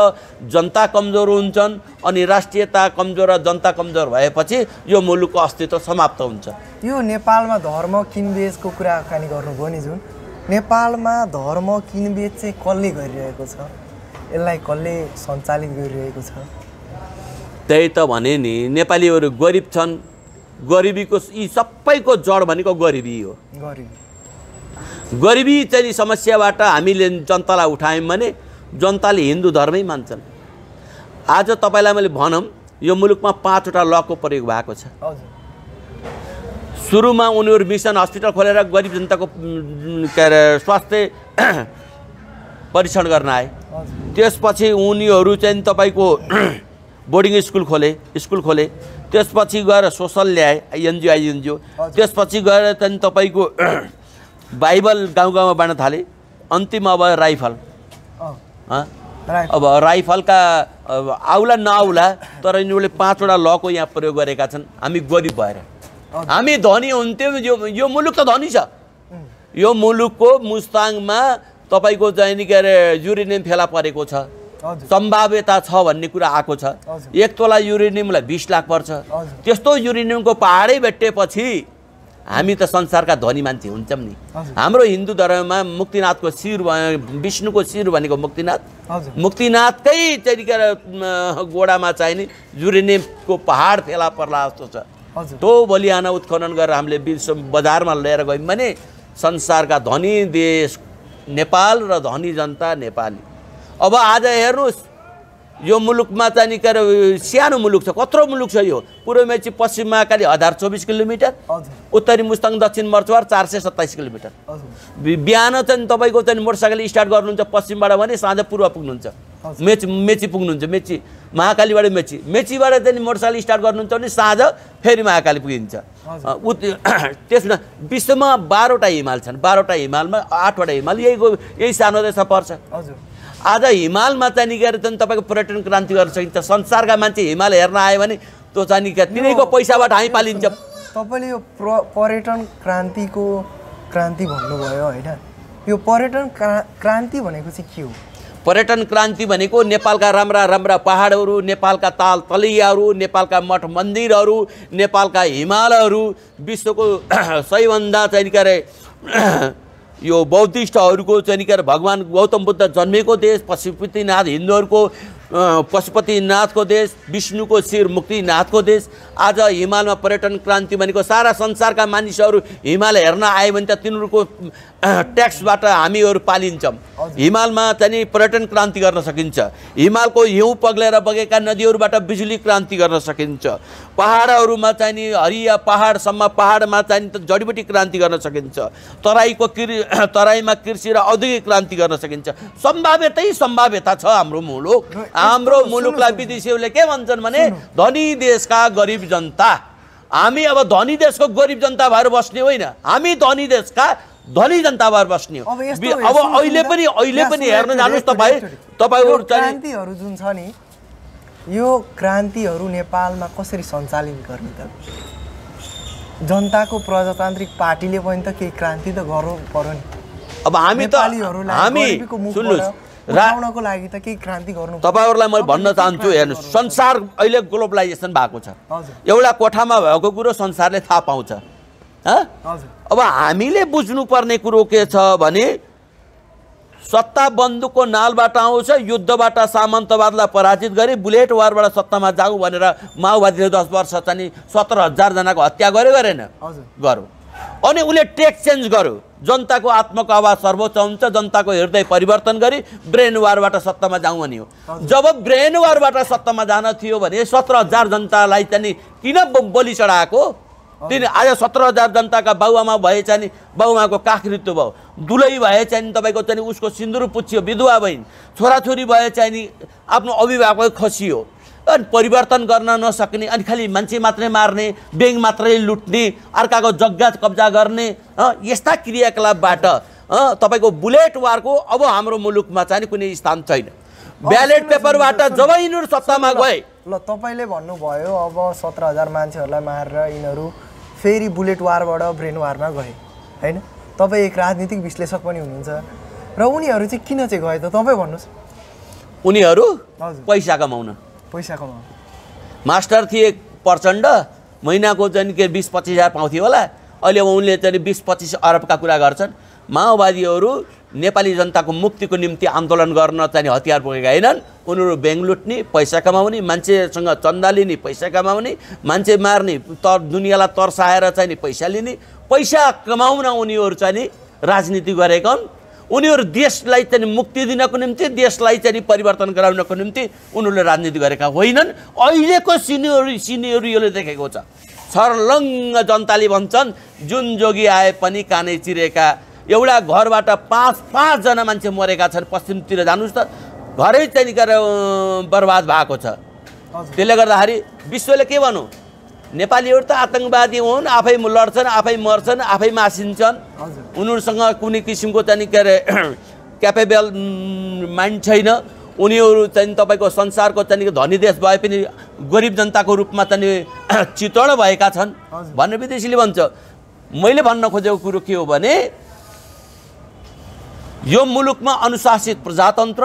जनता कमजोर हुन्छन्। अनि राष्ट्रियता कमजोर र जनता कमजोर भएपछि यो मुलुकको अस्तित्व समाप्त हुन्छ। यो नेपालमा धर्म किनबेचको कुराकानी गर्नुभयो नि, जुन नेपालमा धर्म किनबेच चाहिँ कसले गरिरहेको छ, यसलाई कसले सञ्चालित गरिरहेको छ? त्यही त भने नि, नेपालीहरू गरिब छन्। गरिबीको यी सबैको जड भनेको गरिबी हो। गरिबी चाहिँ समस्याबाट हामीले जनतालाई उठायौँ भने जनताले हिन्दू धर्मै मान्छन्। आज तपाईँलाई मैले भनौँ यो मुलुकमा 5वटा लको प्रयोग भएको छ। सुरुमा उनीहरू मिसन हस्पिटल खोलेर गरिब जनताको के अरे स्वास्थ्य परीक्षण गर्न आए। त्यसपछि उनीहरू चाहिँ तपाईँको बोर्डिङ स्कुल खोले। त्यसपछि गएर सोसल ल्याए, एनजिओ। त्यसपछि गएर चाहिँ तपाईँको बाइबल गाउँ गाउँमा बाँड्न थाले। अन्तिम अब राइफल। अब राइफलका आउला नआउला, तर यिनीहरूले 5वटा लको यहाँ प्रयोग गरेका छन्। हामी गरिब भएर, हामी धनी हुन्थ्यौँ। यो मुलुक त धनी छ, यो मुलुकको मुस्ताङमा तपाईँको चाहिँ नि के अरे युरेनियम फेला परेको छ, सम्भाव्यता छ भन्ने कुरा आएको छ। 1 तोला युरेनियमलाई 20 लाख पर्छ। त्यस्तो युरेनियमको पहाडै भेटेपछि हामी त संसारका धनी मान्छे हुन्छौँ नि। हाम्रो हिन्दू धर्ममा मुक्तिनाथको शिर, विष्णुको शिर भनेको मुक्तिनाथ, मुक्तिनाथकै चाहिँ के अरे गोडामा चाहिँ नि युरेनियमको पहाड फेला पर्ला जस्तो छ। त्यो बलियान उत्खनन गरेर हामीले विश्व बजारमा लिएर गयौँ भने संसारका धनी देश नेपाल र धनी जनता नेपाली। अब आज हेर्नुहोस् यो मुलुकमा चाहिँ नि के अरे सानो मुलुक छ, कत्रो मुलुक छ यो। पूर्व मेची पश्चिम महाकाली 1024 किलोमिटर, उत्तरी मुस्ताङ दक्षिण मर्चवार 427 किलोमिटर। बिहान चाहिँ तपाईँको चाहिँ मोटरसाइकल स्टार्ट गर्नुहुन्छ पश्चिमबाट भने साँझ पूर्व पुग्नुहुन्छ, मेची पुग्नुहुन्छ, मेची महाकालीबाट मेचीबाट चाहिँ मोटरसाइकल स्टार्ट गर्नुहुन्छ भने साँझ फेरि महाकाली पुगिन्छ। त्यसमा विश्वमा 12वटा हिमाल छन्, 12वटा हिमालमा 8वटा हिमाल यही सानो देशमा पर्छ। आज हिमालमा चाहिँ निकाएर चाहिँ तपाईँको पर्यटन क्रान्ति गर्न सकिन्छ। संसारका मान्छे हिमाल हेर्न आयो भने त्यो चाहिँ निका तिनीको पैसाबाट हामी पालिन्छ। तपाईँले यो पर्यटन क्रान्तिको क्रान्ति भन्नुभयो होइन, यो पर्यटन क्रान्ति भनेको चाहिँ के हो? पर्यटन क्रान्ति भनेको नेपालका राम्रा राम्रा पहाडहरू, नेपालका ताल तलैयाहरू, नेपालका मठ मन्दिरहरू, नेपालका हिमालहरू, विश्वको सबैभन्दा चाहिँ के अरे यो बौद्धिस्टहरूको चाहिँ के अरे भगवान गौतम बुद्ध जन्मेको देश, पशुपतिनाथ हिन्दूहरूको पशुपतिनाथको देश, विष्णुको शिर मुक्तिनाथको देश। आज हिमालमा पर्यटन क्रान्ति भनेको सारा संसारका मानिसहरू हिमाल हेर्न आयो भने त तिनीहरूको ट्याक्सबाट हामीहरू पालिन्छौँ। हिमालमा चाहिँ पर्यटन क्रान्ति गर्न सकिन्छ। हिमालको हिउँ पग्लेर बगेका नदीहरूबाट बिजुली क्रान्ति गर्न सकिन्छ। पहाडहरूमा चाहिँ नि हरिया पहाडसम्म पहाडमा चाहिँ जडीबुटी क्रान्ति गर्न सकिन्छ। तराईमा कृषि र औद्योगिक क्रान्ति गर्न सकिन्छ। सम्भाव्यता छ हाम्रो मुलुक। हाम्रो मुलुकलाई विदेशीहरूले के भन्छन् भने धनी देशका गरिब जनता। हामी अब धनी देशको गरिब जनता भएर बस्ने होइन, हामी धनी देशका धनी जनता भएर बस्ने हो। अब अहिले पनि हेर्न जानुहोस् तपाईहरु क्रान्तिहरू जुन छ नि, यो क्रान्तिहरू नेपालमा कसरी सञ्चालन गर्ने त? जनताको प्रजातान्त्रिक पार्टीले पनि त केही क्रान्ति त गर्नु पर्यो नि। अब हामी सुन्नुहोस् राउनको लागि त केही क्रान्ति गर्नु। तपाईहरुलाई म भन्न चाहन्छु, हेर्नुस् संसार अहिले ग्लोबलाइजेसन भएको छ। एउटा कोठामा भएको कुरो संसारले थाहा पाउँछ। अब हामीले बुझ्नुपर्ने कुरो के छ भने सत्ता बन्दुकको नालबाट आउँछ, युद्धबाट सामन्तवादलाई पराजित गरी बुलेट वारबाट सत्तामा जाऊ भनेर माओवादीले 10 वर्ष चाहिँ 17,000 जनाको हत्या गर्यो गरेन? गर्यो। अनि उसले टेक चेन्ज गर्यो। जनताको आत्माको आवाज सर्वोच्च हुन्छ, जनताको हृदय परिवर्तन गरी ब्रेन वारबाट सत्तामा जाउँ भन्यो। जब ब्रेन वारबाट सत्तामा जान थियो भने 17,000 जनतालाई चाहिँ किन बलि चढाएको? तिनी आज 17,000 जनताका बाउआमा भए चाहिँ बाउआमाको काखमृत्यु भयो, दुलै भए चाहिँ तपाईँको चाहिँ उसको सिन्दुर पुछियो, विधवा बहिनी, छोराछोरी भए चाहिँ नि आफ्नो अभिभावक खसियो। अनि परिवर्तन गर्न नसक्ने, अनि खालि मान्छे मात्रै मार्ने, ब्याङ्क मात्रै लुट्ने, अर्काको जग्गा कब्जा गर्ने यस्ता क्रियाकलापबाट तपाईँको बुलेट वारको अब हाम्रो मुलुकमा चाहिँ कुनै स्थान छैन। ब्यालेट पेपरबाट जब यिनीहरू सत्तामा गए, ल तपाईँले भन्नुभयो अब 17,000 मान्छेहरूलाई मारेर यिनीहरू फेरि बुलेट वारबाट ब्रेन वारमा गए होइन? तपाईँ एक राजनीतिक विश्लेषक पनि हुनुहुन्छ र उनीहरू चाहिँ किन चाहिँ गए त तपाईँ भन्नुहोस्। उनीहरू पैसा कमाउन मास्टर थिए प्रचण्ड, महिनाको चाहिँ के 20-25 हजार पाउँथ्यो होला। अहिले अब उनले चाहिँ 20-25 अरबका कुरा गर्छन्। माओवादीहरू नेपाली जनताको मुक्तिको निम्ति आन्दोलन गर्न चाहिँ हतियार बोकेका होइनन्। उनीहरू ब्याङ्क लुट्ने, पैसा कमाउने, मान्छेसँग चन्दा लिने, पैसा कमाउने, मान्छे मार्ने, दुनियाँलाई तर्साएर चाहिँ पैसा लिने, पैसा कमाउन उनीहरू चाहिँ राजनीति गरेका हुन्। उनीहरू देशलाई चाहिँ मुक्ति दिनको निम्ति, देशलाई चाहिँ परिवर्तन गराउनको निम्ति उनीहरूले राजनीति गरेका होइनन्। अहिलेको सिनेरियोले देखेको छ। छर्लङ्ग जनताले भन्छन् जुन जोगी आए पनि कानै चिरेका। एउटा घरबाट 5 जना मान्छे मरेका छन्। पश्चिमतिर जानुहोस् त, घरै चाहिँ बर्बाद भएको छ। त्यसले गर्दाखेरि विश्वले के भनौँ, नेपालीहरू त आतङ्कवादी हुन्, आफै लड्छन्, आफै मर्छन्, आफै मासिन्छन्। उनीहरूसँग कुनै किसिमको चाहिँ के अरे क्यापेबल माइन्ड छैन। उनीहरू चाहिँ तपाईँको संसारको चाहिँ धनी देश भए पनि गरिब जनताको रूपमा चाहिँ चित्रण भएका छन् भन्ने विदेशीले भन्छ। मैले भन्न खोजेको कुरो के हो भने यो मुलुकमा अनुशासित प्रजातन्त्र,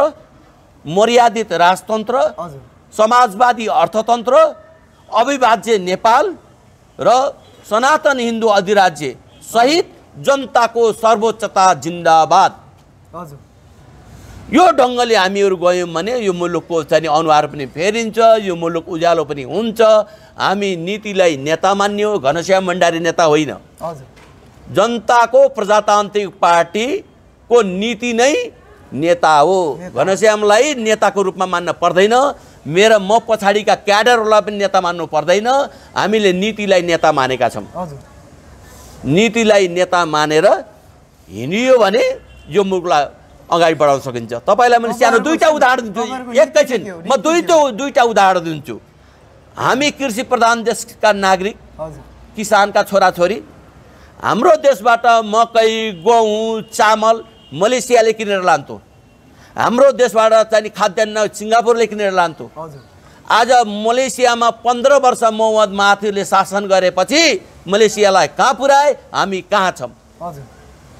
मर्यादित राजतन्त्र, हजुर समाजवादी अर्थतन्त्र, अविभाज्य नेपाल र सनातन हिन्दू अधिराज्य सहित जनताको सर्वोच्चता जिन्दाबाद। हजुर यो ढङ्गले हामीहरू गयौँ भने यो मुलुकको चाहिँ अनुहार पनि फेरिन्छ, यो मुलुक उज्यालो पनि हुन्छ। हामी नीतिलाई नेता मान्ने हो, घनश्याम भण्डारी नेता होइन। हजुर जनताको प्रजातान्त्रिक पार्टीको नीति नै नेता हो। घनश्यामलाई नेताको रूपमा मान्न पर्दैन, मेरो म पछाडिका क्याडरहरूलाई पनि नेता मान्नु पर्दैन। हामीले नीतिलाई नेता मानेका छौँ। हजुर नीतिलाई नेता मानेर हिँडियो भने यो मुलुकलाई अगाडि बढाउन सकिन्छ। तपाईँलाई मैले सानो दुईवटा उदाहरण दिन्छु, एकैछिन म दुईवटा उदाहरण दिन्छु। हामी कृषि प्रधान देशका नागरिक, हजुर किसानका छोराछोरी, हाम्रो देशबाट मकै, गहुँ, चामल मलेसियाले किनेर लान्थ्यो। हाम्रो देशबाट चाहिँ खाद्यान्न सिङ्गापुरले किनेर लान्थ्यो। हजुर आज मलेसियामा 15 वर्ष मोहम्मद महाथिरले शासन गरेपछि मलेसियालाई कहाँ पुर्याए, हामी कहाँ छौँ। हजुर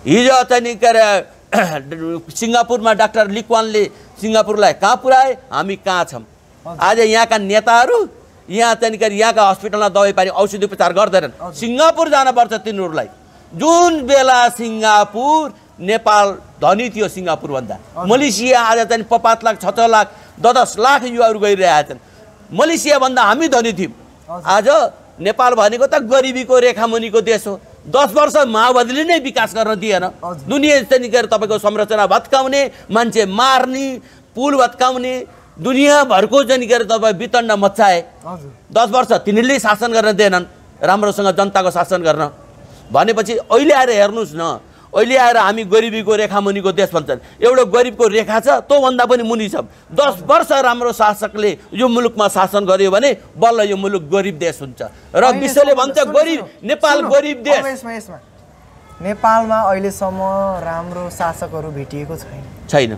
हिजो चाहिँ के अरे सिङ्गापुरमा डाक्टर ली क्वानले सिङ्गापुरलाई कहाँ पुर्याए, हामी कहाँ छौँ। आज यहाँका नेताहरू यहाँ चाहिँ के अरे यहाँका हस्पिटलमा दबाई पानी औषधि उपचार गर्दैनन्, सिङ्गापुर जानुपर्छ तिनीहरूलाई। जुन बेला सिङ्गापुर नेपाल धनी थियो सिङ्गापुरभन्दा, मलेसिया आज चाहिँ 5 लाख 6 लाख 10 लाख युवाहरू गइरहेका छन्। मलेसियाभन्दा हामी धनी थियौँ। आज नेपाल भनेको त गरिबीको रेखामुनिको देश हो। 10 वर्ष माओवादीले नै विकास गर्न दिएन। दुनियाँ चाहिँ के अरे तपाईँको संरचना भत्काउने, मान्छे मार्ने, पुल भत्काउने, दुनियाँभरको चाहिँ के अरे तपाईँ वितण्ड मच्चाए। 10 वर्ष तिनीहरूले शासन गर्न दिएनन्, राम्रोसँग जनताको शासन गर्न। भनेपछि अहिले आएर हेर्नुहोस् न, अहिले आएर हामी गरिबीको रेखामुनिको देश भन्छन्। एउटा गरिबको रेखा छ, त्योभन्दा पनि मुनि छ। 10 वर्ष राम्रो शासकले यो मुलुकमा शासन गर्यो भने बल्ल यो मुलुक गरिब देश हुन्छ। र विश्वले भन्छ गरिब नेपाल गरिब देश। यसमा नेपालमा अहिलेसम्म राम्रो शासकहरू भेटिएको छैन।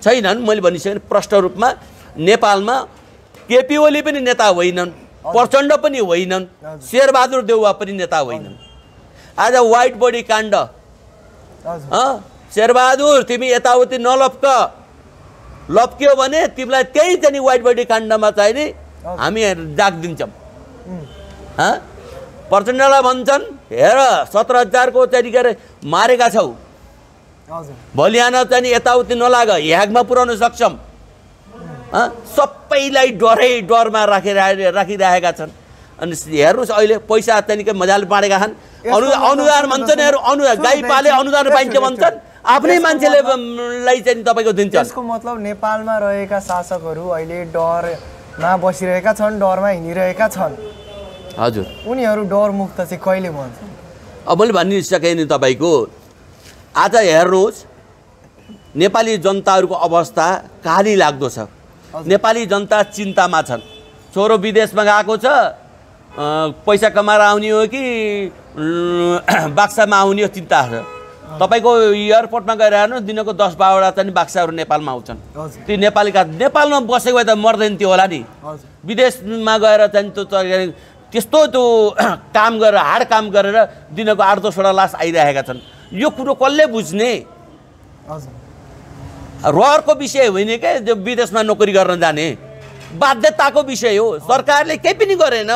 छैनन्। मैले भनिसकेँ प्रष्ट रूपमा नेपालमा केपी ओली पनि नेता होइनन्, प्रचण्ड पनि होइनन्, शेरबहादुर देउवा पनि नेता होइनन्। आज व्हाइट बडी काण्ड, शेरबहादुर तिमी यताउति नलप्क, लप्क्यो भने तिमीलाई त्यही चाहिँ व्हाइट बडी काण्डमा चाहिँ नि हामी जाग दिन्छौँ। प्रचण्डलाई भन्छन् हेर 17,000 को चाहिँ के अरे मारेका छौ, भोलिआन चाहिँ यताउति नलाग, ह्यागमा पुर्याउन सक्छौँ। सबैलाई डरमा राखिरहेका छन्। अनि हेर्नुहोस् अहिले पैसा चाहिँ मजाले बाँडेका छन्। अनुदान भन्छन्, अनुदान गाई पाले अनुदान पाइन्छ भन्छन्, आफ्नै मान्छेले चाहिँ तपाईँको दिन्छ। यसको मतलब नेपालमा रहेका शासकहरू अहिले डरमा बसिरहेका छन्, डरमा हिँडिरहेका छन्। हजुर, उनीहरू डरमुक्त चाहिँ कहिले भन्छन्? अब मैले भनिसकेँ नि तपाईँको। आज हेर्नुहोस् नेपाली जनताहरूको अवस्था कहानी लाग्दो छ। नेपाली जनता चिन्तामा छन्। छोरो विदेशमा गएको छ, पैसा कमाएर आउने हो कि बाक्सामा आउने हो चिन्ता छ। तपाईँको एयरपोर्टमा गएर हेर्नुहोस् दिनको 10-12वटा चाहिँ बाक्साहरू नेपालमा आउँछन्। त्यो नेपालीका नेपालमा बसेको भए त मर्दैन थियो होला नि। विदेशमा गएर चाहिँ त्यस्तो त्यो काम गरेर हार्ड काम गरेर दिनको 8-10वटा लास आइरहेका छन्। यो कुरो कसले बुझ्ने? रहरको विषय होइन क्या, जो विदेशमा नोकरी गर्न जाने बाध्यताको विषय हो। सरकारले केही पनि गरेन,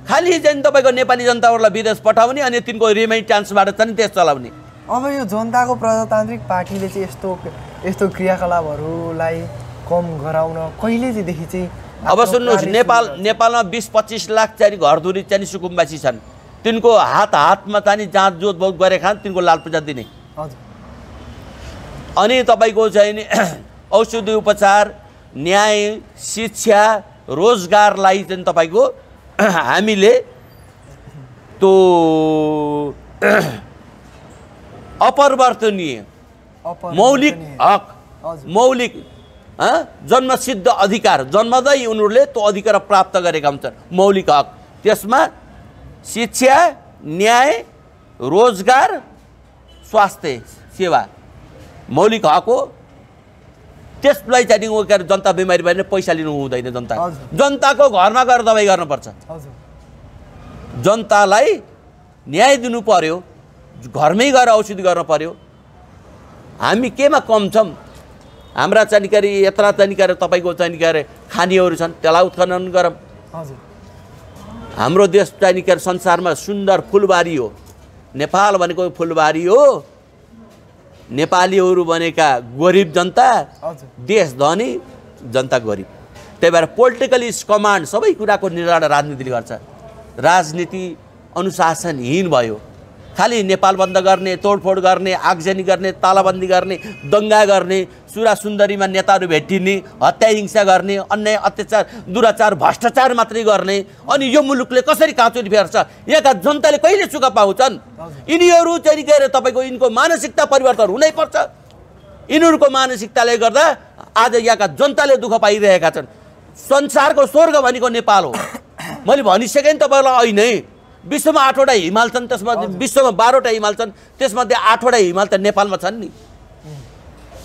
खालि चाहिँ तपाईँको नेपाली जनताहरूलाई विदेश पठाउने अनि तिनको रिमिट्यान्सबाट चाहिँ देश चलाउने। अब यो जनताको प्रजातान्त्रिक पार्टीले चाहिँ यस्तो क्रियाकलापहरूलाई कम गराउन कहिलेदेखि चाहिँ? अब सुन्नुहोस्, नेपालमा 20-25 लाख चाहिँ घरधुरी चाहिँ सुकुम्बासी छन्। तिनको हातमा चाहिँ जाँच जोत बहुत गरेका छन्, तिनको लाल पूजा दिने। अनि तपाईँको चाहिँ नि औषधि उपचार, न्याय, शिक्षा, रोजगारलाई चाहिँ तपाईँको हामीले त्यो अपरिवर्तनीय मौलिक हक, मौलिक जन्मसिद्ध अधिकार, जन्मदै उनीहरूले त्यो अधिकार प्राप्त गरेका हुन्छन्। मौलिक हक, त्यसमा शिक्षा, न्याय, रोजगार, स्वास्थ्य सेवा मौलिक हक हो। त्यसलाई चाहिँ जनता बिमारी भएर पैसा लिनु हुँदैन। जनताको घरमा गएर दबाई गर्नुपर्छ। जनतालाई न्याय दिनु पर्यो, घरमै गएर औषधि गर्न पर्यो। हामी केमा कम छौँ? हाम्रा चाहिँ के अरे यत्रा चाहिँ के अरे तपाईँको चाहिँ के अरे खानीहरू छन्, त्यसलाई उत्खनन गरौँ। हजुर हाम्रो देश चाहिँ के अरे संसारमा सुन्दर फुलबारी हो। नेपाल भनेको फुलबारी हो। नेपालीहरू भनेका गरिब जनता, हजुर देश धनी, जनता गरिब। त्यही भएर पोलिटिकल कमान्ड सबै कुराको निर्धारण राजनीतिले गर्छ। राजनीति अनुशासनहीन भयो। खालि नेपाल बन्द गर्ने, तोडफोड गर्ने, आगजनी गर्ने, तालाबन्दी गर्ने, दङ्गा गर्ने, सुरा सुन्दरीमा नेताहरू भेटिने, हत्या हिंसा गर्ने, अन्याय अत्याचार दुराचार भ्रष्टाचार मात्रै गर्ने। अनि यो मुलुकले कसरी काँचुरी फेर्छ? यहाँका जनताले कहिले सुख पाउँछन्? यिनीहरू चाहिँ के अरे तपाईँको यिनको मानसिकता परिवर्तन हुनैपर्छ। यिनीहरूको मानसिकताले गर्दा आज यहाँका जनताले दुःख पाइरहेका छन्। संसारको स्वर्ग भनेको नेपाल हो। मैले भनिसकेँ नि तपाईँलाई अहिले। विश्वमा 8वटा हिमाल छन्, त्यसमध्ये विश्वमा 12वटा हिमाल छन्, त्यसमध्ये 8वटा हिमाल त नेपालमा छन् नि।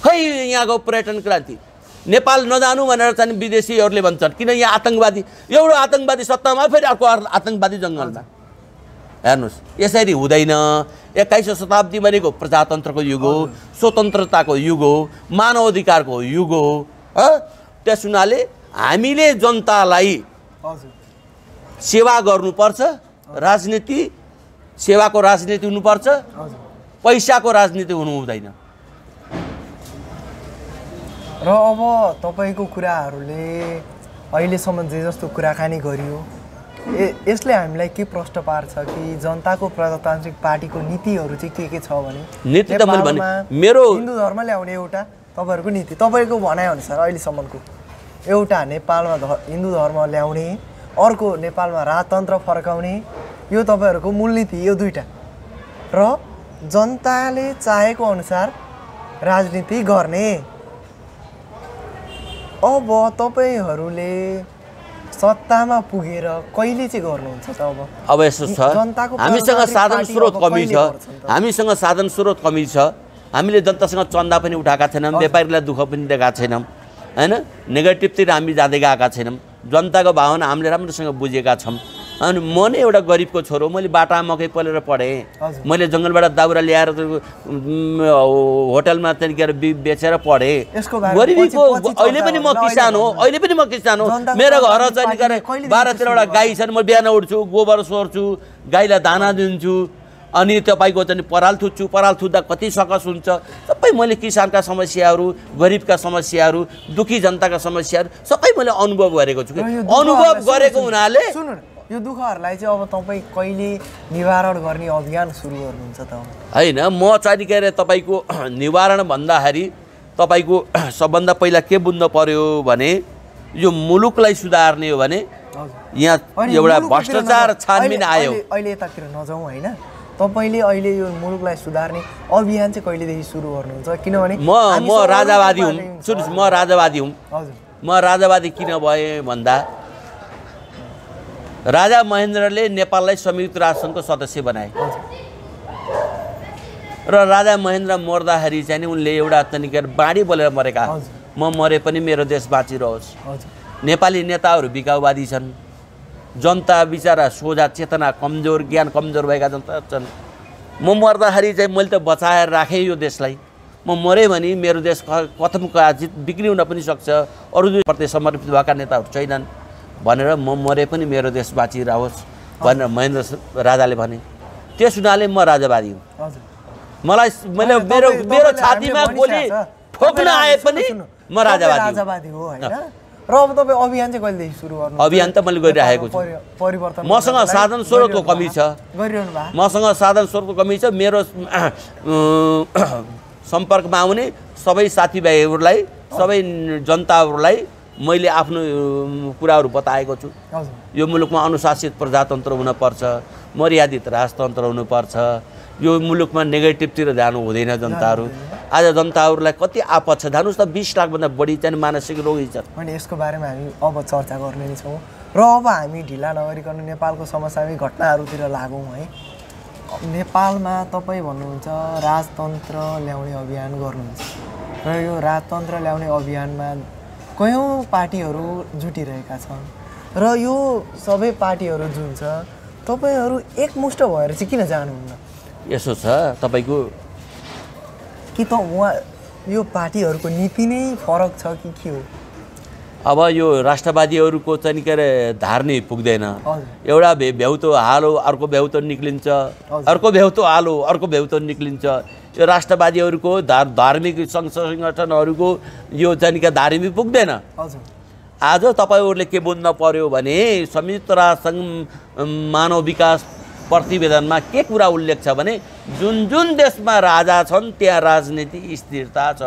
खै यहाँको पर्यटन क्रान्ति नेपाल नजानु भनेर चाहिँ विदेशीहरूले भन्छन्, किन यहाँ आतङ्कवादी, एउटा आतङ्कवादी सत्तामा फेरि अर्को आतङ्कवादी जङ्गलमा। हेर्नुहोस्, यसरी हुँदैन। 21औं शताब्दी भनेको प्रजातन्त्रको युग हो, स्वतन्त्रताको युग हो, मानव अधिकारको युग हो। त्यस हुनाले हामीले जनतालाई सेवा गर्नुपर्छ। राजनीति सेवाको राजनीति हुनुपर्छ, पैसाको राजनीति हुनु हुँदैन। र अब तपाईँको कुराहरूले अहिलेसम्म जे जस्तो कुराकानी गरियो, यसले हामीलाई के प्रश्न पार्छ कि जनताको प्रजातान्त्रिक पार्टीको नीतिहरू चाहिँ के छ भने नीति त मैले भने मेरो हिन्दू धर्म ल्याउने एउटा तपाईँहरूको नीति, तपाईँको भनाइअनुसार अहिलेसम्मको एउटा नेपालमा हिन्दू धर्म ल्याउने, अर्को नेपालमा राजतन्त्र फर्काउने, यो तपाईँहरूको मूलनीति यो दुईटा। र जनताले चाहेको अनुसार राजनीति गर्ने। अब तपाईँहरूले सत्तामा पुगेर कहिले चाहिँ गर्नुहुन्छ त? अब यसो छ, हामीसँग साधन स्रोत कमी छ। हामीसँग साधन स्रोत कमी छ। हामीले जनतासँग चन्दा पनि उठाएका छैनौँ, व्यापारीलाई दुःख पनि दिएका छैनौँ, हैन? नेगेटिभतिर हामी जाँदै गएका छैनौँ। जनताको भावना हामीले राम्रोसँग बुझेका छौँ। अनि म नै एउटा गरिबको छोरो, मैले बाटामा मकै पलेर पढेँ, मैले जङ्गलबाट दाउरा ल्याएर होटलमा चाहिँ बेचेर पढेँ। गरिबीको अहिले पनि म किसान हो, अहिले पनि म किसान हो। मेरो घर चाहिँ 12-13वटा गाई छन्। म बिहान उठ्छु, गोबर सोर्छु, गाईलाई दाना दिन्छु, अनि तपाईँको चाहिँ पराल थुच्छु। पराल थुच्दा कति सकस हुन्छ। सबै मैले किसानका समस्याहरू, गरिबका समस्याहरू, दुखी जनताका समस्याहरू सबै मैले अनुभव गरेको छु। अनुभव गरेको हुनाले यो दुःखहरूलाई चाहिँ अब तपाईँ कहिले निवारण गर्ने अभियान सुरु गर्नुहुन्छ त? होइन, म चाहिँ के अरे तपाईँको निवारण भन्दाखेरि तपाईँको सबभन्दा पहिला के बुझ्नु पर्यो भने यो मुलुकलाई सुधार्ने हो भने यहाँ एउटा भ्रष्टाचार छानबिन आयो। अहिले यतातिर नजाउँ होइन, तपाईँले अहिले यो मुलुकलाई सुधार्ने अभियान चाहिँ कहिलेदेखि सुरु गर्नुहुन्छ? किनभने म राजावादी हुँ। सुन्नुहोस्, म राजावादी हुँ। म राजावादी किन भएँ भन्दा राजा महेन्द्रले नेपाललाई संयुक्त राष्ट्रसङ्घको सदस्य बनाए र राजा महेन्द्र मर्दाखेरि चाहिँ नि उनले एउटा तनिकेर बाणी बोलेर मरेका। म मरे पनि मेरो देश बाँचिरहोस्। नेपाली नेताहरू बिकाउवादी छन्। जनता बिचरा सोझा चेतना कमजोर, ज्ञान कमजोर भएका जनता छन्। म मर्दाखेरि चाहिँ मैले त बचाएर राखेँ यो देशलाई। म मरेँ भने मेरो देश कथमकाजित बिक्री हुन पनि सक्छ। अरू प्रति समर्पित भएका नेताहरू छैनन् भनेर म मरे पनि मेरो देश बाँचिरहोस् भनेर महेन्द्र राजाले भने। त्यस हुनाले म राजावादी हुँ। मलाई मेरो छातीमा गोली ठोक्न आए पनि म राजावादी हो होइन। र अब तपाईँ अभियान चाहिँ कहिलेदेखि सुरु गर्नु? अभियान त मैले गरिरहेको छु। परिवर्तन मसँग साधन स्रोतको कमी छ। मसँग साधन स्रोतको कमी छ। मेरो सम्पर्कमा आउने सबै साथीभाइहरूलाई, सबै जनताहरूलाई मैले आफ्नो कुराहरू बताएको छु। यो मुलुकमा अनुशासित प्रजातन्त्र हुनुपर्छ, मर्यादित राजतन्त्र हुनुपर्छ। यो मुलुकमा नेगेटिभतिर जानु हुँदैन जनताहरू। आज जनताहरूलाई कति आपद छ, जानुहोस् त 20 लाखभन्दा बढी चाहिँ मानसिक रोगी छन्। अनि यसको बारेमा हामी अब चर्चा गर्ने नै छौँ। र अब हामी ढिला नगरिकन नेपालको समसामयिक घटनाहरूतिर लागौँ है। नेपालमा तपाईँ भन्नुहुन्छ राजतन्त्र ल्याउने अभियान गर्नुहुन्छ र यो राजतन्त्र ल्याउने अभियानमा कयौँ पार्टीहरू जुटिरहेका छन् र यो सबै पार्टीहरू जुन छ, तपाईँहरू एकमुष्ट भएर चाहिँ किन जानुहुन्न? यसो छ, तपाईँको कि त उहाँ यो पार्टीहरूको नीति नै फरक छ कि के हो? अब यो राष्ट्रवादीहरूको चाहिँ के अरे धार नै पुग्दैन। हजुर। एउटा भ्याउतो हालो अर्को भ्याउतो निक्लिन्छ, अर्को भ्याउतो हालो अर्को भ्याउतो निक्लिन्छ। यो राष्ट्रवादीहरूको धार्मिक सङ्घ सङ्गठनहरूको यो चाहिँ के धार्मिक पुग्दैन। हजुर। आज तपाईँहरूले के बुझ्न पर्यो भने संयुक्त राष्ट्रसङ्घ मानव विकास प्रतिवेदनमा के कुरा उल्लेख छ भने जुन जुन देशमा राजा छन् त्यहाँ राजनीति स्थिरता छ।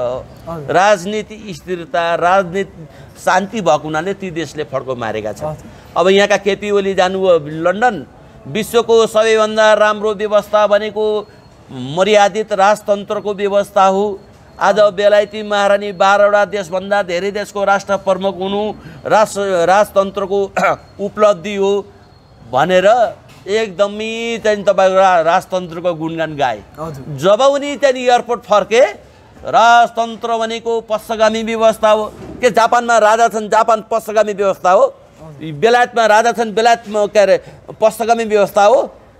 राजनीति स्थिरता, राजनीति शान्ति भएको हुनाले ती देशले फड्को मारेका छन्। अब यहाँका केपी ओली जानुभयो लन्डन। विश्वको सबैभन्दा राम्रो व्यवस्था भनेको मर्यादित राजतन्त्रको व्यवस्था हो। आज बेलायती महारानी 12वटा देशभन्दा धेरै देशको राष्ट्र प्रमुख हुनु राजतन्त्रको उपलब्धि हो भनेर एकदमै चाहिँ तपाईँको राजतन्त्रको गुणगान गाए। जब उनी त्यहाँदेखि एयरपोर्ट फर्के राजतन्त्र भनेको पश्चगामी व्यवस्था हो। के जापानमा राजा छन् जापान पश्चगामी व्यवस्था हो? बेलायतमा राजा छन् बेलायतमा के अरे पश्चगामी व्यवस्था हो?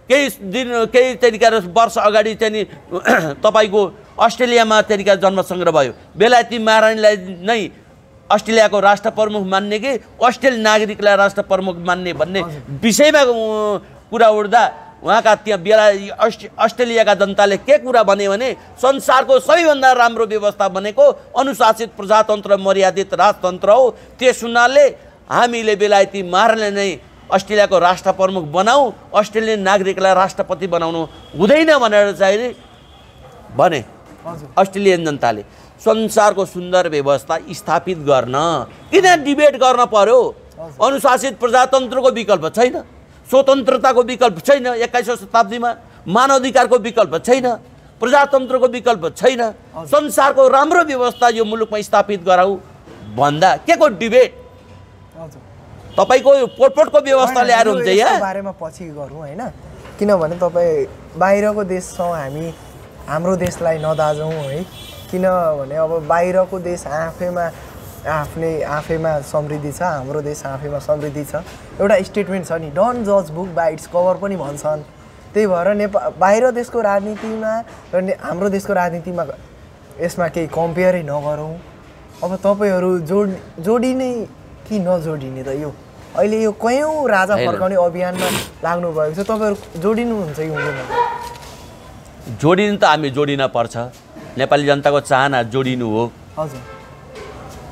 केही तरिका वर्ष अगाडि चाहिँ तपाईँको अस्ट्रेलियामा तरिका जन्मसङ्ग्रह भयो। बेलायती महारानीलाई नै अस्ट्रेलियाको राष्ट्र प्रमुख मान्ने कि अस्ट्रेलियन नागरिकलाई राष्ट्र प्रमुख मान्ने भन्ने विषयमा कुरा उठ्दा उहाँका त्यहाँ अस्ट्रेलियाका जनताले के कुरा भने संसारको सबैभन्दा राम्रो व्यवस्था भनेको अनुशासित प्रजातन्त्र मर्यादित राजतन्त्र हो। त्यस हुनाले हामीले बेलायती महारानीलाई नै अस्ट्रेलियाको राष्ट्र प्रमुख बनाऊ, अस्ट्रेलियन नागरिकलाई राष्ट्रपति बनाउनु हुँदैन भनेर चाहिँ भने अस्ट्रेलियन जनताले। संसारको सुन्दर व्यवस्था स्थापित गर्न किन डिबेट गर्न पर्यो? अनुशासित प्रजातन्त्रको विकल्प छैन, स्वतन्त्रताको विकल्प छैन, 21औं शताब्दीमा मानवाधिकारको विकल्प छैन, प्रजातन्त्रको विकल्प छैन। संसारको राम्रो व्यवस्था यो मुलुकमा स्थापित गराऊ भन्दा के को डिबेट? तपाईको पोटपोटको व्यवस्था ल्याएर हुन्छ यहाँ बारेमा पछि गरौँ हैन। किनभने तपाईँ बाहिरको देशसँग हामी हाम्रो देशलाई नदाजौँ है। किनभने अब बाहिरको देश आफैमा समृद्धि छ, हाम्रो देश आफैमा समृद्धि छ। एउटा स्टेटमेन्ट छ नि, डोन्ट जज बुक बाई इट्स कभर पनि भन्छन्। त्यही भएर बाहिर देशको राजनीतिमा र हाम्रो देशको राजनीतिमा यसमा केही कम्पेयरै नगरौँ। अब तपाईँहरू जोडिने कि नजोडिने त यो अहिले यो कयौँ राजा फर्काउने अभियानमा लाग्नु भएको छ। तपाईँहरू जोडिनुहुन्छ कि हुँदैन? जोडिनु त हामी जोडिन पर्छ। नेपाली जनताको चाहना जोडिनु हो। हजुर।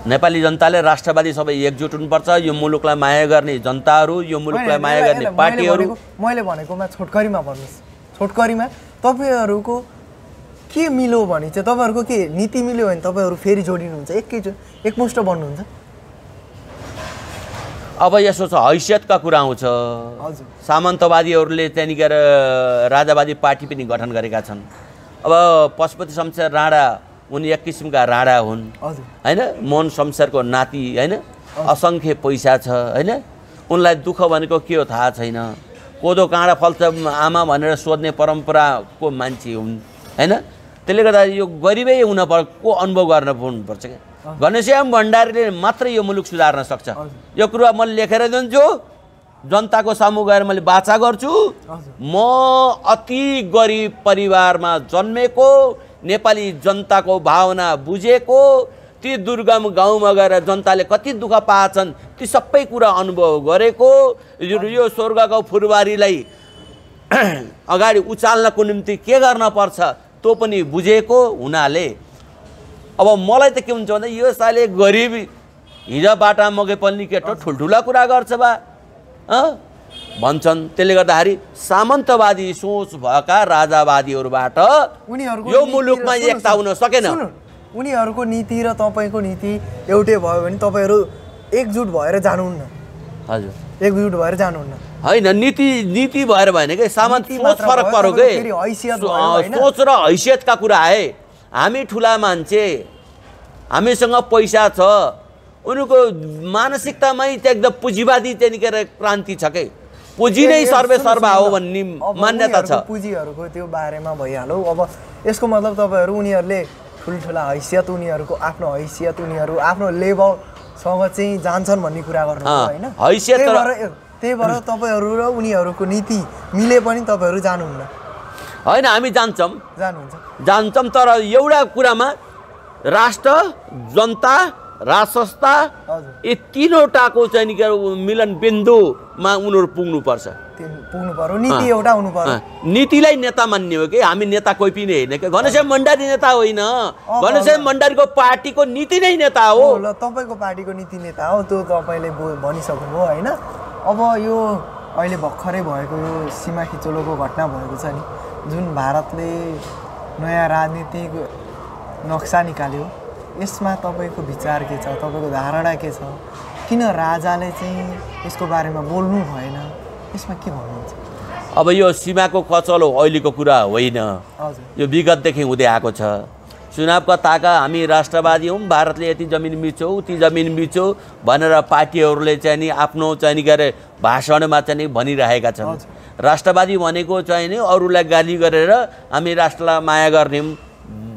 नेपाली जनताले राष्ट्रवादी सबै एकजुट हुनुपर्छ। यो मुलुकलाई माया गर्ने जनताहरू, यो मुलुकलाई माया गर्ने पार्टीहरू। मैले भनेकोमा छोटकरीमा भन्नुहोस्। छोटकरीमा तपाईँहरूको के मिल्यो भने चाहिँ तपाईँहरूको के नीति मिल्यो भने तपाईँहरू फेरि जोडिनुहुन्छ, एकमुष्ट बन्नुहुन्छ? अब यसो छ, हैसियतका कुरा आउँछ। सामन्तवादीहरूले त्यहाँनिर राजावादी पार्टी पनि गठन गरेका छन्। अब पशुपति शमशेर राणा उनी एक किसिमका राणा हुन् हैन। मोहन शमशेरको नाति हैन, असङ्ख्य पैसा छ हैन। उनलाई दुःख भनेको के हो थाहा छैन। कोदो काँडा फल्छ आमा भनेर सोध्ने परम्पराको मान्छे हुन् हैन। त्यसले गर्दा यो गरिबै हुन को अनुभव गर्न हुनुपर्छ क्या। घनश्याम भण्डारीले मात्रै यो मुलुक सुधार्न सक्छ। यो कुरा मैले लेखेर दिन्छु, जनताको सामु गएर मैले वाचा गर्छु। म अति गरिब परिवारमा जन्मेको, नेपाली जनताको भावना बुझेको, ती दुर्गम गाउँमा गएर जनताले कति दुःख पाएछन् ती सबै कुरा अनुभव गरेको, यो स्वर्गको फुलबारीलाई अगाडि उचाल्नको निम्ति के गर्न पर्छ त्यो पनि बुझेको हुनाले अब मलाई त के हुन्छ भन्दा यो साले गरिब हिजो बाटा मगे पनि केटो ठुल्ठुला कुरा गर्छ बा भन्छन्। त्यसले गर्दाखेरि सामन्तवादी सोच भएका राजावादीहरूबाट यो मुलुकमा एकता हुन सकेन। उनीहरूको नीति र तपाईँको नीति एउटै भयो भने तपाईँहरू एकजुट भएर जानुहुन्न। हजुर, एकजुट भएर जानुहुन्न होइन। नीति भएर भएन कि सामन्त सोच फरक पर्यो कि सोच र हैसियतका कुरा आए। हामी ठुला मान्छे, हामीसँग पैसा छ, उनीहरूको मानसिकतामै एकदम पुँजीवादी त्यहाँनिर क्रान्ति छ कि पुँजी नै सर्वेसर्वा हो भन्ने मान्यता छ। पुँजीहरूको त्यो बारेमा भइहाल्यो। अब यसको मतलब तपाईँहरू उनीहरूले ठुल्ठुला हैसियत, उनीहरूको आफ्नो हैसियत, उनीहरू आफ्नो लेभलसँग चाहिँ जान्छन् भन्ने कुरा गर्नु होइन। हैसियत त्यही भएर तपाईँहरू र उनीहरूको नीति मिले पनि तपाईँहरू जानुहुन्न। होइन हामी जान्छौँ जानुहुन्छ तर एउटा कुरामा राष्ट्र जनता राज संस्था हजुर यी तीनवटाको चाहिँ नि मिलन बिन्दुमा उनीहरू पुग्नुपर्छ पुग्नु पर्यो नीति एउटा हुनु पर्यो नीतिलाई नेता मान्ने हो कि हामी नेता कोही पनि होइन कि घनश्याम भण्डारी नेता होइन घनश्याम भण्डारीको पार्टीको नीति नै नेता हो ल तपाईँको पार्टीको नीति नेता हो त्यो तपाईँले भनिसक्नुभयो होइन अब यो अहिले भर्खरै भएको यो सीमा खिचोलोको घटना भएको छ नि जुन भारतले नयाँ राजनीतिक नक्सा निकाल्यो यसमा तपाईँको विचार के छ तपाईँको धारणा के छ किन राजाले चाहिँ यसको बारेमा बोल्नु भएन यसमा के भन्नुहुन्छ अब यो सीमाको कचलो अहिलेको कुरा होइन हजुर यो विगतदेखि हुँदै आएको छ चुनावका ताका हामी राष्ट्रवादी हौँ भारतले यति जमिन मिच्यो उति जमिन मिच्यो भनेर पार्टीहरूले चाहिँ नि आफ्नो चाहिँ नि के अरे भाषणमा चाहिँ नि भनिरहेका छन् राष्ट्रवादी भनेको चाहिँ नि अरूलाई गाली गरेर हामी राष्ट्रलाई माया गर्ने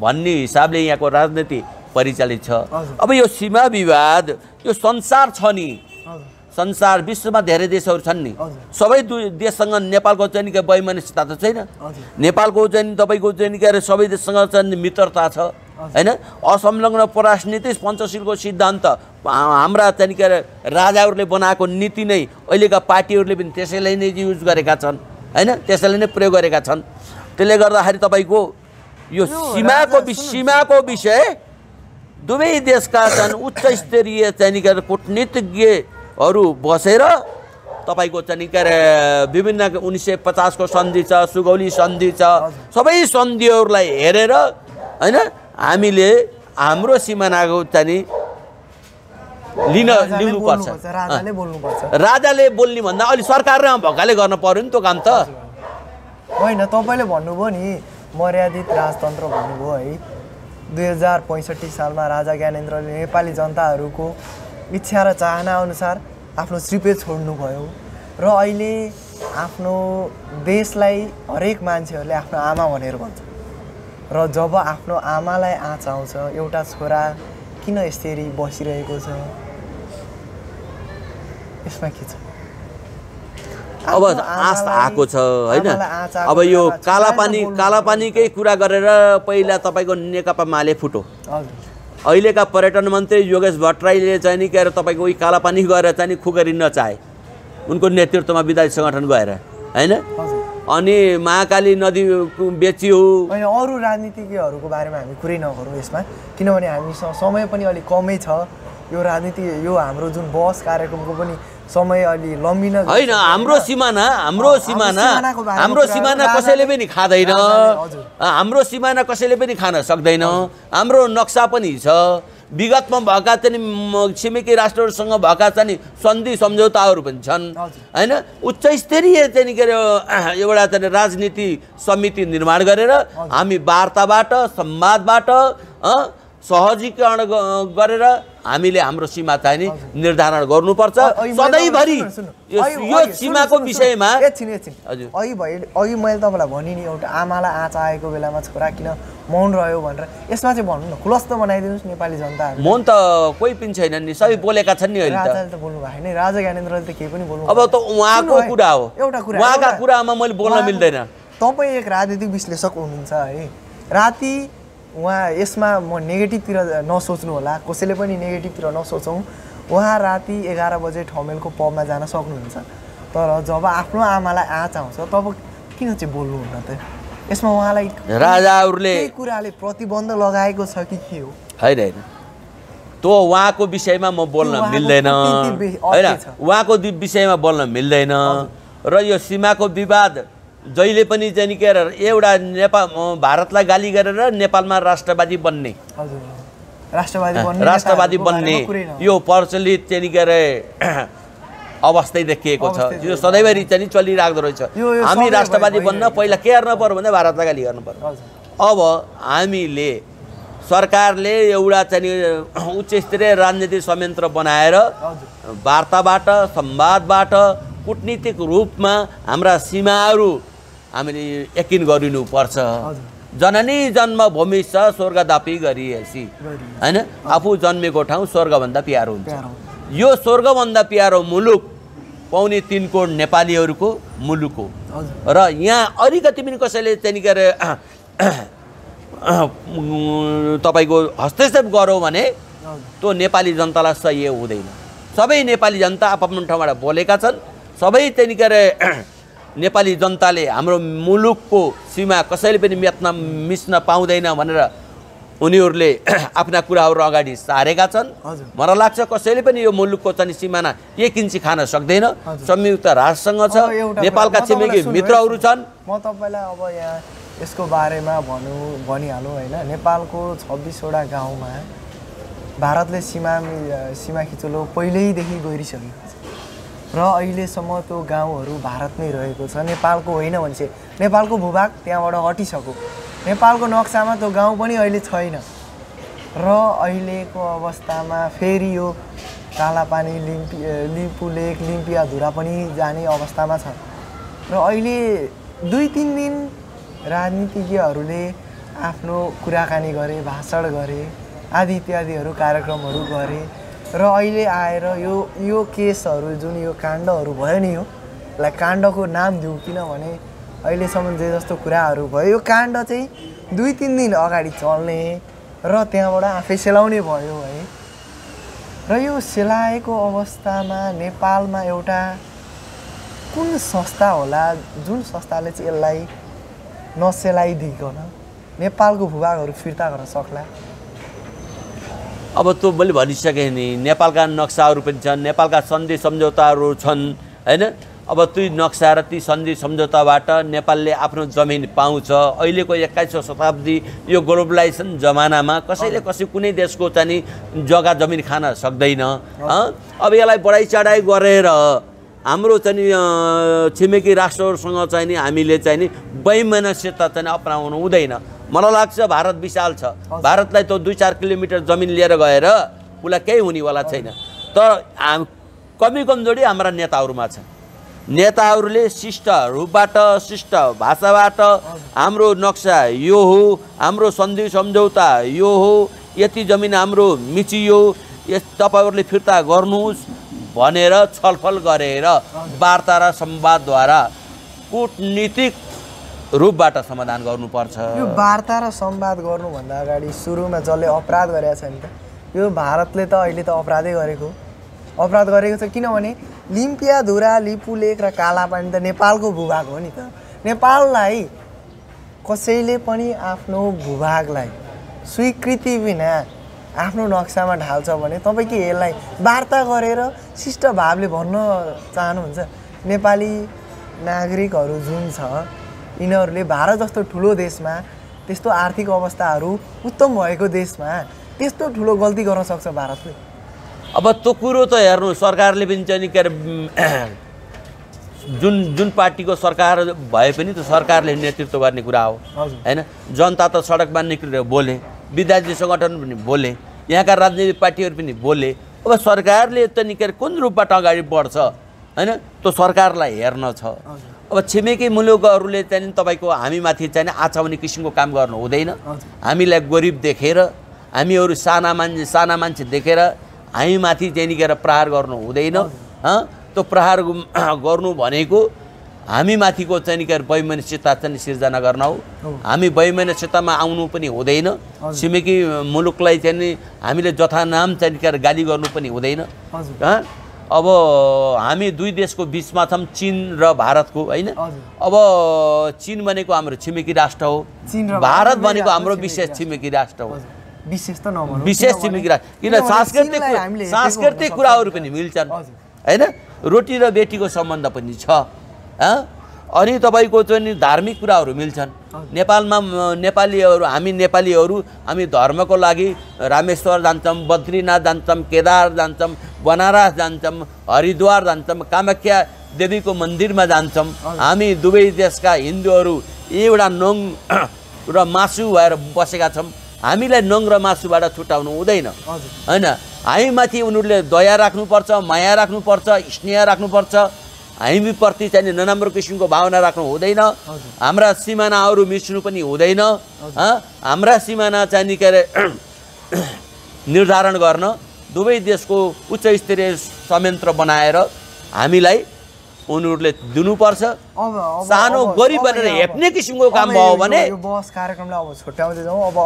भन्ने हिसाबले यहाँको राजनीति परिचालित छ अब यो सीमा विवाद यो संसार छ नि संसार विश्वमा धेरै देशहरू छन् नि सबै देशसँग नेपालको चाहिँ नि वैमनस्यता त छैन नेपालको चाहिँ तपाईँको चाहिँ के अरे सबै देशसँग चाहिँ मित्रता छ होइन असंलग्न परराष्ट्र नीति पञ्चशीलको सिद्धान्त हाम्रा चाहिँ के अरे राजाहरूले बनाएको नीति नै अहिलेका पार्टीहरूले पनि त्यसैलाई नै युज गरेका छन् होइन त्यसैले नै प्रयोग गरेका छन् त्यसले गर्दाखेरि तपाईँको यो सीमाको विषय दुवै देशका छन् उच्च स्तरीय चाहिँ के अरे कूटनीतिज्ञहरू बसेर तपाईँको चाहिँ के अरे विभिन्न 1950 को सन्धि छ सुगौली सन्धि छ सबै सन्धिहरूलाई हेरेर होइन हामीले हाम्रो सिमानाको चाहिँ लिनुपर्छ राजाले बोल्ने भन्दा अलि सरकारले भकाले गर्न पर्यो नि त्यो काम त होइन तपाईँले भन्नुभयो नि मर्यादित राजतन्त्र भन्नुभयो है 2065 सालमा राजा ज्ञानेन्द्रले नेपाली जनताहरूको इच्छा र चाहना अनुसार आफ्नो श्रीपेज छोड्नुभयो र अहिले आफ्नो देशलाई हरेक मान्छेहरूले आफ्नो आमा भनेर भन्छ र जब आफ्नो आमालाई आँच आउँछ एउटा छोरा किन यसरी बसिरहेको छ यसमा के छ अब आँच आएको छ होइन अब यो कालापानीकै कुरा गरेर पहिला तपाईँको नेकपा माले फुटो अहिलेका पर्यटन मन्त्री योगेश भट्टराईले चाहिँ नि के अरे तपाईँको उही कालापानी गएर चाहिँ नि खुगरी नचाहे उनको नेतृत्वमा विधायक सङ्गठन गएर होइन अनि महाकाली नदी बेचियो होइन अरू राजनीतिज्ञहरूको बारेमा हामी कुरै नगरौँ यसमा किनभने हामीसँग समय पनि अलिक कमै छ यो राजनीति यो हाम्रो जुन बहस कार्यक्रमको पनि समय अलि लम्बिन होइन हाम्रो सिमाना कसैले पनि खाँदैन हाम्रो सिमाना कसैले पनि खान सक्दैन हाम्रो नक्सा पनि छ विगतमा भएका चाहिँ छिमेकी राष्ट्रहरूसँग भएका चाहिँ सन्धि सम्झौताहरू पनि छन् होइन उच्च स्तरीय चाहिँ के अरे एउटा चाहिँ राजनीति समिति निर्माण गरेर हामी वार्ताबाट संवादबाट सहजीकरण गरेर हामीले हाम्रो सीमा चाहिँ नि निर्धारण गर्नुपर्छ सधैँभरि यो सीमाको विषयमा अघि मैले तपाईँलाई भने नि एउटा आमालाई आँच आएको बेलामा छोरा किन मौन रह्यो भनेर यसमा चाहिँ भन्नु न खुलस्त बनाइदिनुहोस् नेपाली जनताहरू मौन त कोही पनि छैन नि सबै बोलेका छन् नि अहिले राजाले त बोल्नु भएको छैन राजा ज्ञानेन्द्रले त केही पनि बोल्नु अब त उहाँको कुरा हो उहाँका कुरामा मैले बोल्न मिल्दैन तपाईँ एक राजनीतिक विश्लेषक हुनुहुन्छ है राति उहाँ यसमा म नेगेटिभतिर नसोच्नु होला कसैले पनि नेगेटिभतिर नसोचौँ उहाँ राति 11 बजे ठमेलको पबमा जान सक्नुहुन्छ तर जब आफ्नो आमालाई आँच आउँछ तब किन चाहिँ बोल्नुहुन्न त यसमा उहाँलाई राजाहरूले केही कुराले प्रतिबन्ध लगाएको छ कि के हो होइन त्यो उहाँको विषयमा म बोल्न मिल्दैन होइन उहाँको विषयमा बोल्न मिल्दैन र यो सीमाको विवाद जहिले पनि चाहिँ के अरे एउटा नेपाल भारतलाई गाली गरेर नेपालमा राष्ट्रवादी बन्ने राष्ट्रवादी बन्ने यो प्रचलित चाहिँ के अरे अवस्था देखिएको छ यो सधैँभरि चाहिँ चलिराख्दो रहेछ हामी राष्ट्रवादी बन्न पहिला के गर्न पर्यो भने भारतलाई गाली गर्नु पर्यो अब हामीले सरकारले एउटा चाहिँ उच्च स्तरीय राजनीतिक संयन्त्र बनाएर वार्ताबाट संवादबाट कूटनीतिक रूपमा हाम्रा सीमाहरू हामीले यकिन गरिनुपर्छ जननी जन्मभूमि छ स्वर्गदापी गरिएसी होइन आफू जन्मेको ठाउँ स्वर्गभन्दा प्यारो हुन्छ यो स्वर्गभन्दा प्यारो मुलुक 3.25 करोड नेपालीहरूको मुलुक हो हजुर र यहाँ अलिकति पनि कसैले चाहिँ के अरे तपाईँको हस्तक्षेप गर्यो भने त्यो नेपाली जनतालाई सही हुँदैन। सबै नेपाली जनता आफ्नो ठाउँबाट बोलेका छन्। सबै चाहिँ के अरे नेपाली जनताले हाम्रो मुलुकको सीमा कसैले पनि मिच्न पाउँदैन भनेर उनीहरूले आफ्ना कुराहरू अगाडि सारेका छन्। मलाई लाग्छ कसैले पनि यो मुलुकको चाहिँ सिमाना 1 इन्ची खान सक्दैन। संयुक्त राष्ट्रसँग छ, नेपालका छिमेकी मित्रहरू छन्। म तपाईँलाई अब यहाँ यसको बारेमा भनिहालौँ होइन। नेपालको 26 वटा गाउँमा भारतले सीमा खिचोलो पहिल्यैदेखि गइसकेको छ र अहिलेसम्म त्यो गाउँहरू भारतमै रहेको छ, नेपालको होइन भने चाहिँ नेपालको भूभाग त्यहाँबाट हटिसक्यो। नेपालको नक्सामा त्यो गाउँ पनि अहिले छैन र अहिलेको अवस्थामा फेरि यो कालापानी लिम्पू लेक लिम्पियाधुरा पनि जाने अवस्थामा छ र अहिले 2-3 दिन राजनीतिज्ञहरूले आफ्नो कुराकानी गरे, भाषण गरे, आदि इत्यादिहरू कार्यक्रमहरू गरे र अहिले आएर यो केसहरू जुन यो काण्डहरू भयो नि, यसलाई काण्डको नाम दिउँ किनभने अहिलेसम्म जे जस्तो कुराहरू भयो यो काण्ड चाहिँ 2-3 दिन अगाडि चल्ने र त्यहाँबाट आफै सेलाउने भयो है। र यो सेलाएको अवस्थामा नेपालमा एउटा कुन संस्था होला जुन संस्थाले चाहिँ यसलाई नसेलाइदिकन नेपालको भूभागहरू फिर्ता गर्न सक्ला? अब त्यो मैले भनिसकेँ नि, नेपालका नक्साहरू पनि छन्, नेपालका सन्धि सम्झौताहरू छन् हैन। अब ती नक्सा र ती सन्धि सम्झौताबाट नेपालले आफ्नो जमिन पाउँछ। अहिलेको 21औं शताब्दी यो ग्लोबलाइजेसन जमानामा कसैले कुनै देशको चाहिँ जग्गा जमिन खान सक्दैन। अब यसलाई बढाइ चढाइ गरेर हाम्रो चाहिँ छिमेकी राष्ट्रहरूसँग चाहिँ नि हामीले चाहिँ नि वैमनस्यता चाहिँ अपनाउनु हुँदैन। मलाई लाग्छ भारत विशाल छ, भारतलाई त 2-4 किलोमिटर जमिन लिएर गएर उसलाई केही हुनेवाला छैन। तर कमी कमजोरी हाम्रा नेताहरूमा छ। नेताहरूले शिष्ट रूपबाट शिष्ट भाषाबाट हाम्रो नक्सा यो हो, हाम्रो सन्धि सम्झौता यो हो, यति जमिन हाम्रो मिचियो, तपाईँहरूले फिर्ता गर्नुहोस् भनेर छलफल गरेर वार्ता र संवादद्वारा कूटनीतिक रूपबाट समाधान गर्नुपर्छ। यो वार्ता र संवाद गर्नुभन्दा अगाडि सुरुमा जसले अपराध गरेको छ नि त, यो भारतले त अहिले त अपराध गरेको छ किनभने लिम्पियाधुरा, लिपु लेक र कालापानी त नेपालको भूभाग हो नि त। नेपाललाई कसैले पनि आफ्नो भूभागलाई स्वीकृति बिना आफ्नो नक्सामा ढाल्छ भने तपाईँ के यसलाई वार्ता गरेर शिष्ट भावले भन्न चाहनुहुन्छ? नेपाली नागरिकहरू जुन छ यिनीहरूले भारत जस्तो ठुलो देशमा, त्यस्तो आर्थिक अवस्थाहरू उत्तम भएको देशमा त्यस्तो ठुलो गल्ती गर्न सक्छ भारतले? अब त्यो कुरो त हेर्नु, सरकारले पनि चाहिँ के अरे जुन पार्टीको सरकार भए पनि त सरकारले नेतृत्व गर्ने कुरा हो हैन। जनता त सडकमा निक्लेर बोले, विद्यार्थी सङ्गठन पनि बोले, यहाँका राजनीतिक पार्टीहरू पनि बोले। अब सरकारले त निकै कुन रूपबाट अगाडि बढ्छ हैन, त्यो सरकारलाई हेर्न छ। अब छिमेकी मुलुकहरूले चाहिँ तपाईँको हामीमाथि चाहिँ आछाउने किसिमको काम गर्नु हुँदैन। हामीलाई गरिब देखेर, हामीहरू साना मान्छे देखेर हामीमाथि चाहिँ निकै प्रहार गर्नु हुँदैन। त्यो प्रहार गर्नु भनेको हामीमाथिको चाहिँ निकै वैमनस्यता चाहिँ सिर्जना गर्न हो। हामी वैमनस्यतामा आउनु पनि हुँदैन। छिमेकी मुलुकलाई चाहिँ हामीले जथा नाम चाहिँ निकै गाली गर्नु पनि हुँदैन। अब हामी दुई देशको बिचमा छौँ, चीन र भारतको हैन। अब चीन भनेको हाम्रो छिमेकी राष्ट्र हो, भारत भनेको हाम्रो विशेष छिमेकी राष्ट्र हो। विशेष त नभनौँ, विशेष छिमेकी राष्ट्र किन सांस्कृतिक कुराहरू पनि मिल्छन् हैन। रोटी र बेटीको सम्बन्ध पनि छ। अनि तपाईँको चाहिँ धार्मिक कुराहरू मिल्छन्। नेपालमा नेपालीहरू हामी धर्मको लागि रामेश्वर जान्छौँ, बद्रीनाथ जान्छौँ, केदार जान्छौँ, बनारस जान्छौँ, हरिद्वार जान्छौँ, कामाख्या देवीको मन्दिरमा जान्छौँ। हामी दुवै देशका हिन्दूहरू एउटा नङ र मासु भएर बसेका छौँ। हामीलाई नङ र मासुबाट छुटाउनु हुँदैन हैन। हामीमाथि उनीहरूले दया राख्नुपर्छ, माया राख्नुपर्छ, स्नेह राख्नुपर्छ। हामीप्रति चाहिँ नराम्रो किसिमको भावना राख्नु हुँदैन। हाम्रा सिमानाहरू मिच्नु पनि हुँदैन। हाम्रा सिमाना चाहिँ के अरे निर्धारण गर्न दुवै देशको उच्च स्तरीय संयन्त्र बनाएर हामीलाई उनीहरूले दिनुपर्छ। अब सानो गरिब भनेर हेप्ने किसिमको काम भयो भने यो बहस कार्यक्रमलाई अब छुट्याउँदै जाउँ। अब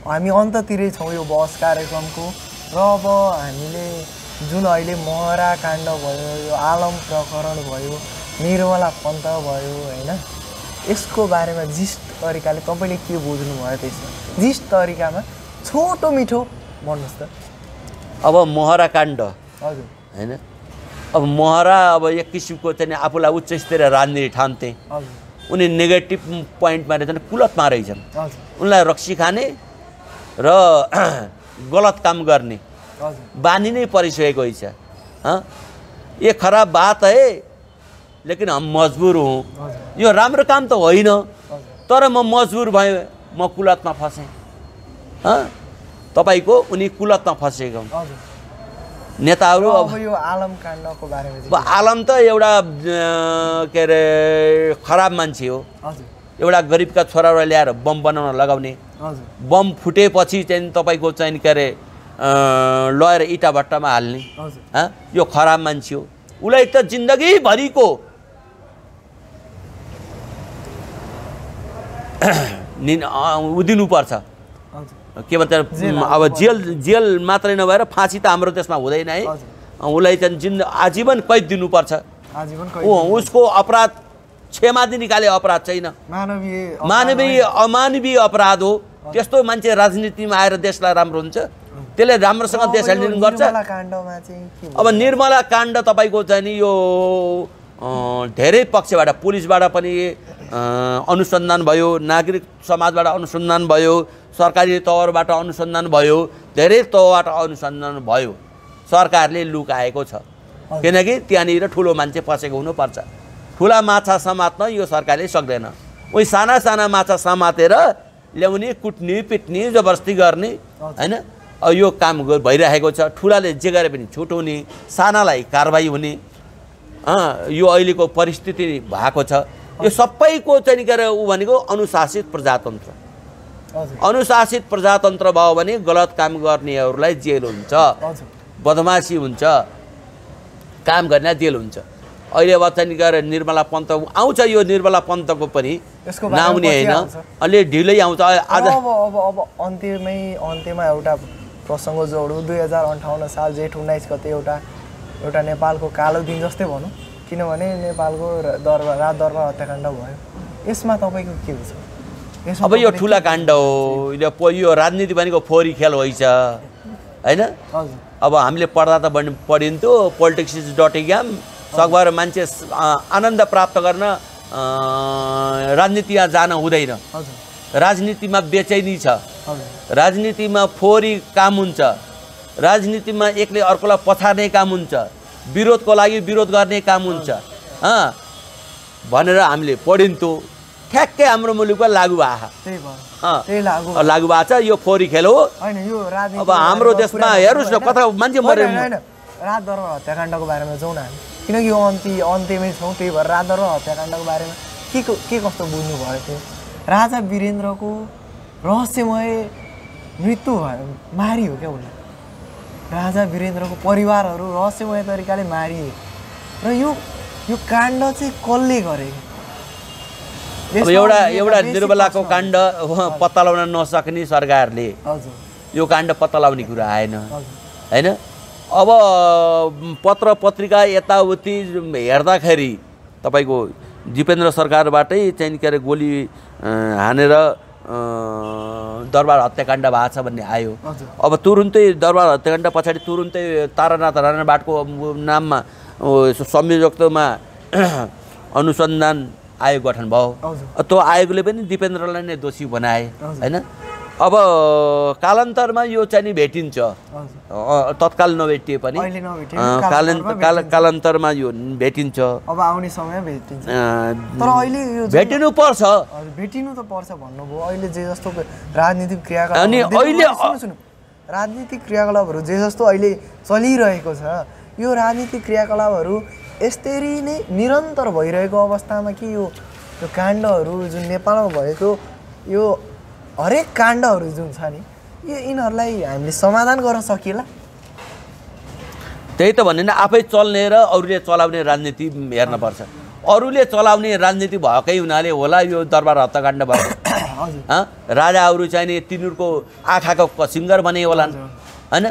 हामी अन्ततिरै छौँ यो बहस कार्यक्रमको। र अब हामीले जुन अहिले महरा काण्ड भयो, यो आलम प्रकरण भयो, निर्मला पन्त भयो होइन, यसको बारेमा जिस्ट तरिकाले तपाईँले के बुझ्नुभयो त्यसमा? जिस्ट तरिकामा छोटो मिठो भन्नुहोस् त। अब महरा काण्ड हजुर होइन, अब महरा अब एक किसिमको चाहिँ आफूलाई उच्च स्तरीय राजनीति ठान्थे, हजुर उनी नेगेटिभ पोइन्टमा रहेछन्, कुलतमा रहेछन्। हजुर उनलाई रक्सी खाने र गलत काम गर्ने हजुर बानी नै परिसकेको रहेछ। ये खराब बात है लेकिन हम मजबुर हूँ, हजुर यो राम्रो काम त होइन हजुर तर म मजबुर भएँ, म कुलतमा फसेँ। तपाईँको उनी कुलतमा फसेको हुन्। हजुर नेताहरू अब यो आलम काण्डको बारेमा अब आलम त एउटा के अरे खराब मान्छे हो। हजुर एउटा गरिबका छोरालाई ल्याएर बम बनाउन लगाउने, हजुर बम फुटेपछि चाहिँ तपाईँको चाहिँ के अरे लगेर इँटा भट्टामा हाल्ने, हजुर यो खराब मान्छे हो। उसलाई त जिन्दगीभरिको दिनुपर्छ। हजुर के भन्छ अब जेल मात्रै नभएर फाँसी त हाम्रो देशमा हुँदैन है। उसलाई चाहिँ आजीवन कैद दिनुपर्छ। आजीवन उसको अपराध क्षमादि निकाले अपराध छैन, मानवीय अमानवीय अपराध हो। त्यस्तो मान्छे राजनीतिमा आएर देशलाई राम्रो हुन्छ, त्यसले राम्रोसँग देश ह्यान्डलिङ गर्छ। अब निर्मला काण्ड तपाईँको चाहिँ नि यो धेरै पक्षबाट, पुलिसबाट पनि अनुसन्धान भयो, नागरिक समाजबाट अनुसन्धान भयो, सरकारी तवरबाट अनुसन्धान भयो, धेरै तवरबाट अनुसन्धान भयो। सरकारले लुकाएको छ किनकि त्यहाँनिर ठुलो मान्छे फसेको हुनुपर्छ। ठुला माछा समात्न यो सरकारले सक्दैन। उही साना साना माछा समातेर ल्याउने, कुट्ने, पिट्ने, जबरजस्ती गर्ने होइन, यो काम भइरहेको छ। ठुलाले जे गरे पनि छुट्याउने, सानालाई कारबाही हुने यो अहिलेको परिस्थिति भएको छ। यो सबैको चाहिँ के अरे ऊ भनेको अनुशासित प्रजातन्त्र। अनुशासित प्रजातन्त्र भयो भने गलत काम गर्नेहरूलाई जेल हुन्छ, बदमासी हुन्छ, काम गर्ने जेल हुन्छ। अहिले अब चाहिँ के अरे निर्मला पन्त आउँछ, यो निर्मला पन्तको पनि नआउने होइन, अलि ढिलै आउँछ। आज अब अन्त्यमा एउटा प्रसङ्ग जोडौँ। 2058 साल जेठ 19 गते एउटा नेपालको कालो दिन जस्तै भनौँ, किनभने नेपालको राज दरबार हत्याकाण्ड भयो। यसमा तपाईँको के हुन्छ? अब यो ठुला काण्ड हो, यो राजनीति भनेको फोहोरी खेल होइन होइन। अब हामीले पढ्दा त पढिन्थ्यो पोलिटिक्स इज डटी गेम, सकभर मान्छे आनन्द प्राप्त गर्न राजनीतिमा जान हुँदैन। राजनीतिमा बेचैनी छ, राजनीतिमा फोहोरी काम हुन्छ, राजनीतिमा एकले अर्कोलाई पछार्ने काम हुन्छ, विरोधको लागि विरोध गर्ने काम हुन्छ भनेर हामीले पढिन्थ्यो। ठ्याक्कै हाम्रो मुलुकमा लागु भएको छ। यो फोहोरी खेल हो। अब हाम्रो देशमा हेर्नुहोस् न कता मान्छे मरे। राज दरबार हत्याकाण्डको बारेमा जाउँ न हामी, किनकि यो अन्त्यमै छौँ, त्यही भएर राज दरबार हत्याकाण्डको बारेमा के कस्तो बुझ्नु भयो थियो? राजा वीरेन्द्रको रहस्यमय मृत्यु भयो, मारियो क्या उसलाई। राजा वीरेन्द्रको परिवारहरू रहस्यमय तरिकाले मारिए र यो काण्ड चाहिँ कसले गरेको? अब एउटा निर्मलाको काण्ड पत्ता लगाउन नसक्ने सरकारले यो काण्ड पत्ता लगाउने कुरा आएन होइन। अब पत्र पत्रिका यताउति हेर्दाखेरि तपाईँको दिपेन्द्र सरकारबाटै चाहिँ के अरे गोली हानेर दरबार हत्याकाण्ड भएको छ भन्ने आयो। अब तुरुन्तै दरबार हत्याकाण्ड पछाडि तुरुन्तै तारानाथ राणावाटको नाममा संयोजकत्वमा अनुसन्धान आयोग गठन भयो। त्यो आयोगले पनि दिपेन्द्रलाई नै दोषी बनाए होइन। अब कालान्तरमा यो चाहिँ भेटिन्छ, तत्काल नभेटिए पनि कालान्तरमा यो भेटिन्छ। अब आउने समय भेटिन्छ, तर अहिले यो भेटिनु पर्छ, भेटिनु त पर्छ भन्नुभयो। अहिले जे जस्तो राजनीतिक क्रियाकलाप अनि अहिले राजनीतिक क्रियाकलापहरू जे जस्तो अहिले चलिरहेको छ, यो राजनीतिक क्रियाकलापहरू यसरी नै निरन्तर भइरहेको अवस्थामा कि यो काण्डहरू जुन नेपालमा भएको यो हरेक काण्डहरू जुन छ नि, यो यिनीहरूलाई हामीले समाधान गर्न सकिएला? त्यही त भन्ने आफै चल्ने र अरूले चलाउने राजनीति हेर्नुपर्छ। अरूले चलाउने राजनीति भएकै हुनाले होला यो दरबार हत्याकाण्ड भएको। राजाहरू चाहिँ नि तिनीहरूको आँखाको सिङ्गर बने होलान् हैन।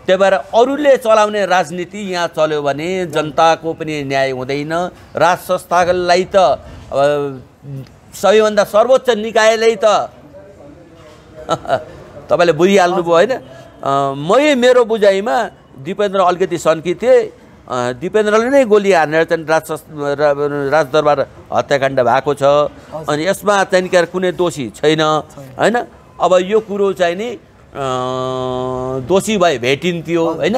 त्यही भएर अरूले चलाउने राजनीति यहाँ चल्यो भने जनताको पनि न्याय हुँदैन। राज संस्थालाई त सबैभन्दा सर्वोच्च निकायले त तपाईँले बुझिहाल्नुभयो होइन। मेरो बुझाइमा दिपेन्द्र अलिकति सन्की थिए। दिपेन्द्रले नै गोली हानेर चाहिँ राजदरबार हत्याकाण्ड भएको छ। अनि यसमा चाहिँ कुनै दोषी छैन होइन। अब यो कुरो चाहिँ नि दोषी भए भेटिन्थ्यो होइन।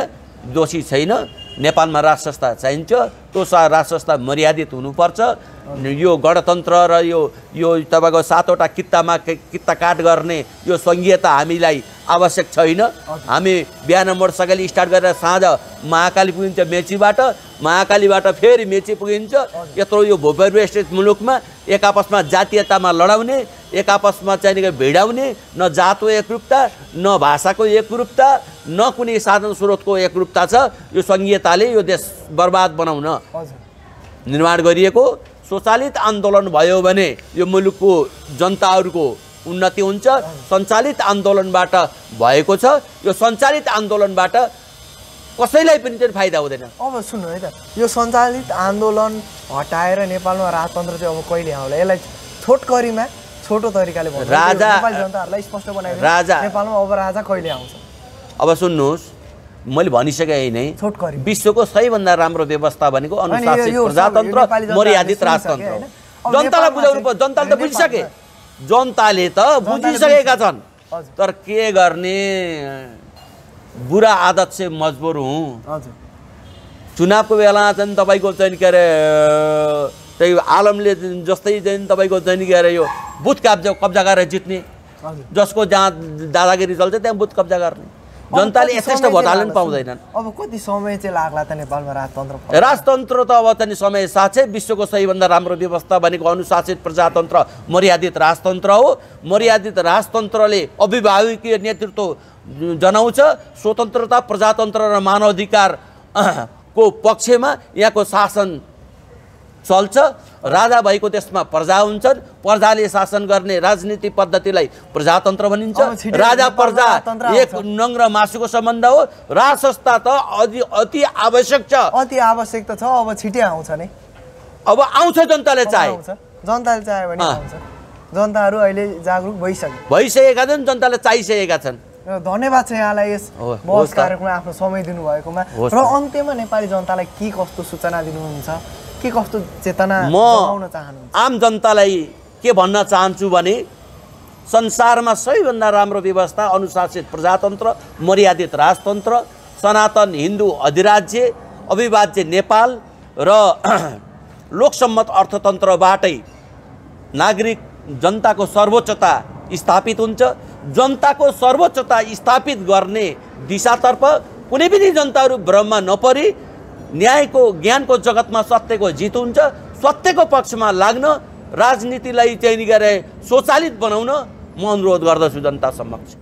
दोषी छैन। नेपालमा राज संस्था चाहिन्छ। त्यो राज संस्था मर्यादित हुनुपर्छ। यो गणतन्त्र र यो तपाईँको 7वटा कित्तामा कित्ता काट गर्ने यो सङ्घीयता हामीलाई आवश्यक छैन। हामी बिहान मोटरसाइकल स्टार्ट गरेर साँझ महाकाली पुगिन्छ मेचीबाट, महाकालीबाट फेरि मेची पुगिन्छ। यत्रो यो भूपरिवेष्टित मुलुकमा एक आपसमा जातीयतामा लडाउने, एक आपसमा चाहिँ भिडाउने, न जातको एकरूपता, न भाषाको एकरूपता, न कुनै साधन स्रोतको एकरूपता छ। यो सङ्घीयताले यो देश बर्बाद बनाउन निर्माण गरिएको स्वचालित आन्दोलन भयो भने यो मुलुकको जनताहरूको उन्नति हुन्छ। सञ्चालित आन्दोलनबाट भएको छ। यो सञ्चालित आन्दोलनबाट कसैलाई पनि चाहिँ फाइदा हुँदैन। अब सुन्नु है त, यो सञ्चालित आन्दोलन हटाएर नेपालमा राजतन्त्र चाहिँ अब कहिले आउला? यसलाई छोटकरीमा छोटो तरिकाले भन्नु राजा नेपाली जनताहरूलाई स्पष्ट बनाइदिनु। राजा नेपालमा अब राजा कहिले आउँछ? अब सुन्नुहोस्, मैले भनिसकेँ नै छोटकरी विश्वको सबैभन्दा राम्रो व्यवस्था भनेको अनुशासित प्रजातन्त्र, मर्यादित राजतन्त्र हो। जनतालाई बुझाउनु पर्छ। जनताले त बुझिसके, जनताले त बुझिसकेका छन्। तर के गर्ने, बुरा आदत से मजबुर हुँ। चुनावको बेला चाहिँ तपाईँको चाहिँ के अरे त्यही आलमले जस्तै चाहिँ तपाईँको चाहिँ के अरे यो बुथ कब्जा गरेर जित्ने, जसको जहाँ दादागिरी चल्छ त्यहाँ बुथ कब्जा गर्ने। जनताले यथेष्ट भोट हाल्न पाउँदैनन्। अब कति समय चाहिँ लाग्ला त नेपालमा राजतन्त्र? राजतन्त्र त अब चाहिँ समय साँच्चै विश्वको सबैभन्दा राम्रो व्यवस्था भनेको अनुशासित प्रजातन्त्र, मर्यादित राजतन्त्र हो। मर्यादित राजतन्त्रले अभिभावकीय नेतृत्व जनाउँछ। स्वतन्त्रता, प्रजातन्त्र र मानवाधिकार को पक्षमा यहाँको शासन चल्छ। राजा भएको देशमा प्रजा हुन्छन्। प्रजाले शासन गर्ने राजनीति पद्धतिलाई प्रजातन्त्र भनिन्छ। राजा प्रजा एक नङ र मासुको सम्बन्ध हो। राज संस्था त अति आवश्यक छ। अति आवश्यक त छ। अब छिटै आउँछ नि। अब आउँछ, जनताले चाहे। जनताले चाह्यो भने आउँछ। जनताहरू अहिले जागरुक भइसकेका छन्। जनताले चाहिसकेका छन्। धन्यवाद छ यहाँलाई यस बहस कार्यक्रममा आफ्नो समय दिनुभएकोमा। र अन्त्यमा नेपाली जनतालाई के कस्तो सूचना दिनुहुन्छ, के कस्तो चेतना जगाउन चाहनुहुन्छ? आम जनतालाई के भन्न चाहन्छु भने संसारमा सबैभन्दा राम्रो व्यवस्था अनुशासित प्रजातन्त्र, मर्यादित राजतन्त्र, सनातन हिन्दू अधिराज्य, अविभाज्य नेपाल र लोकसम्मत अर्थतन्त्रबाटै नागरिक जनताको सर्वोच्चता स्थापित हुन्छ। जनताको सर्वोच्चता स्थापित गर्ने दिशातर्फ कुनै पनि जनताहरू भ्रममा नपरी न्यायको ज्ञानको जगतमा सत्यको जित हुन्छ। सत्यको पक्षमा लाग्न, राजनीतिलाई चाहिँ गरे स्वचालित बनाउन म अनुरोध गर्दछु जनता समक्ष।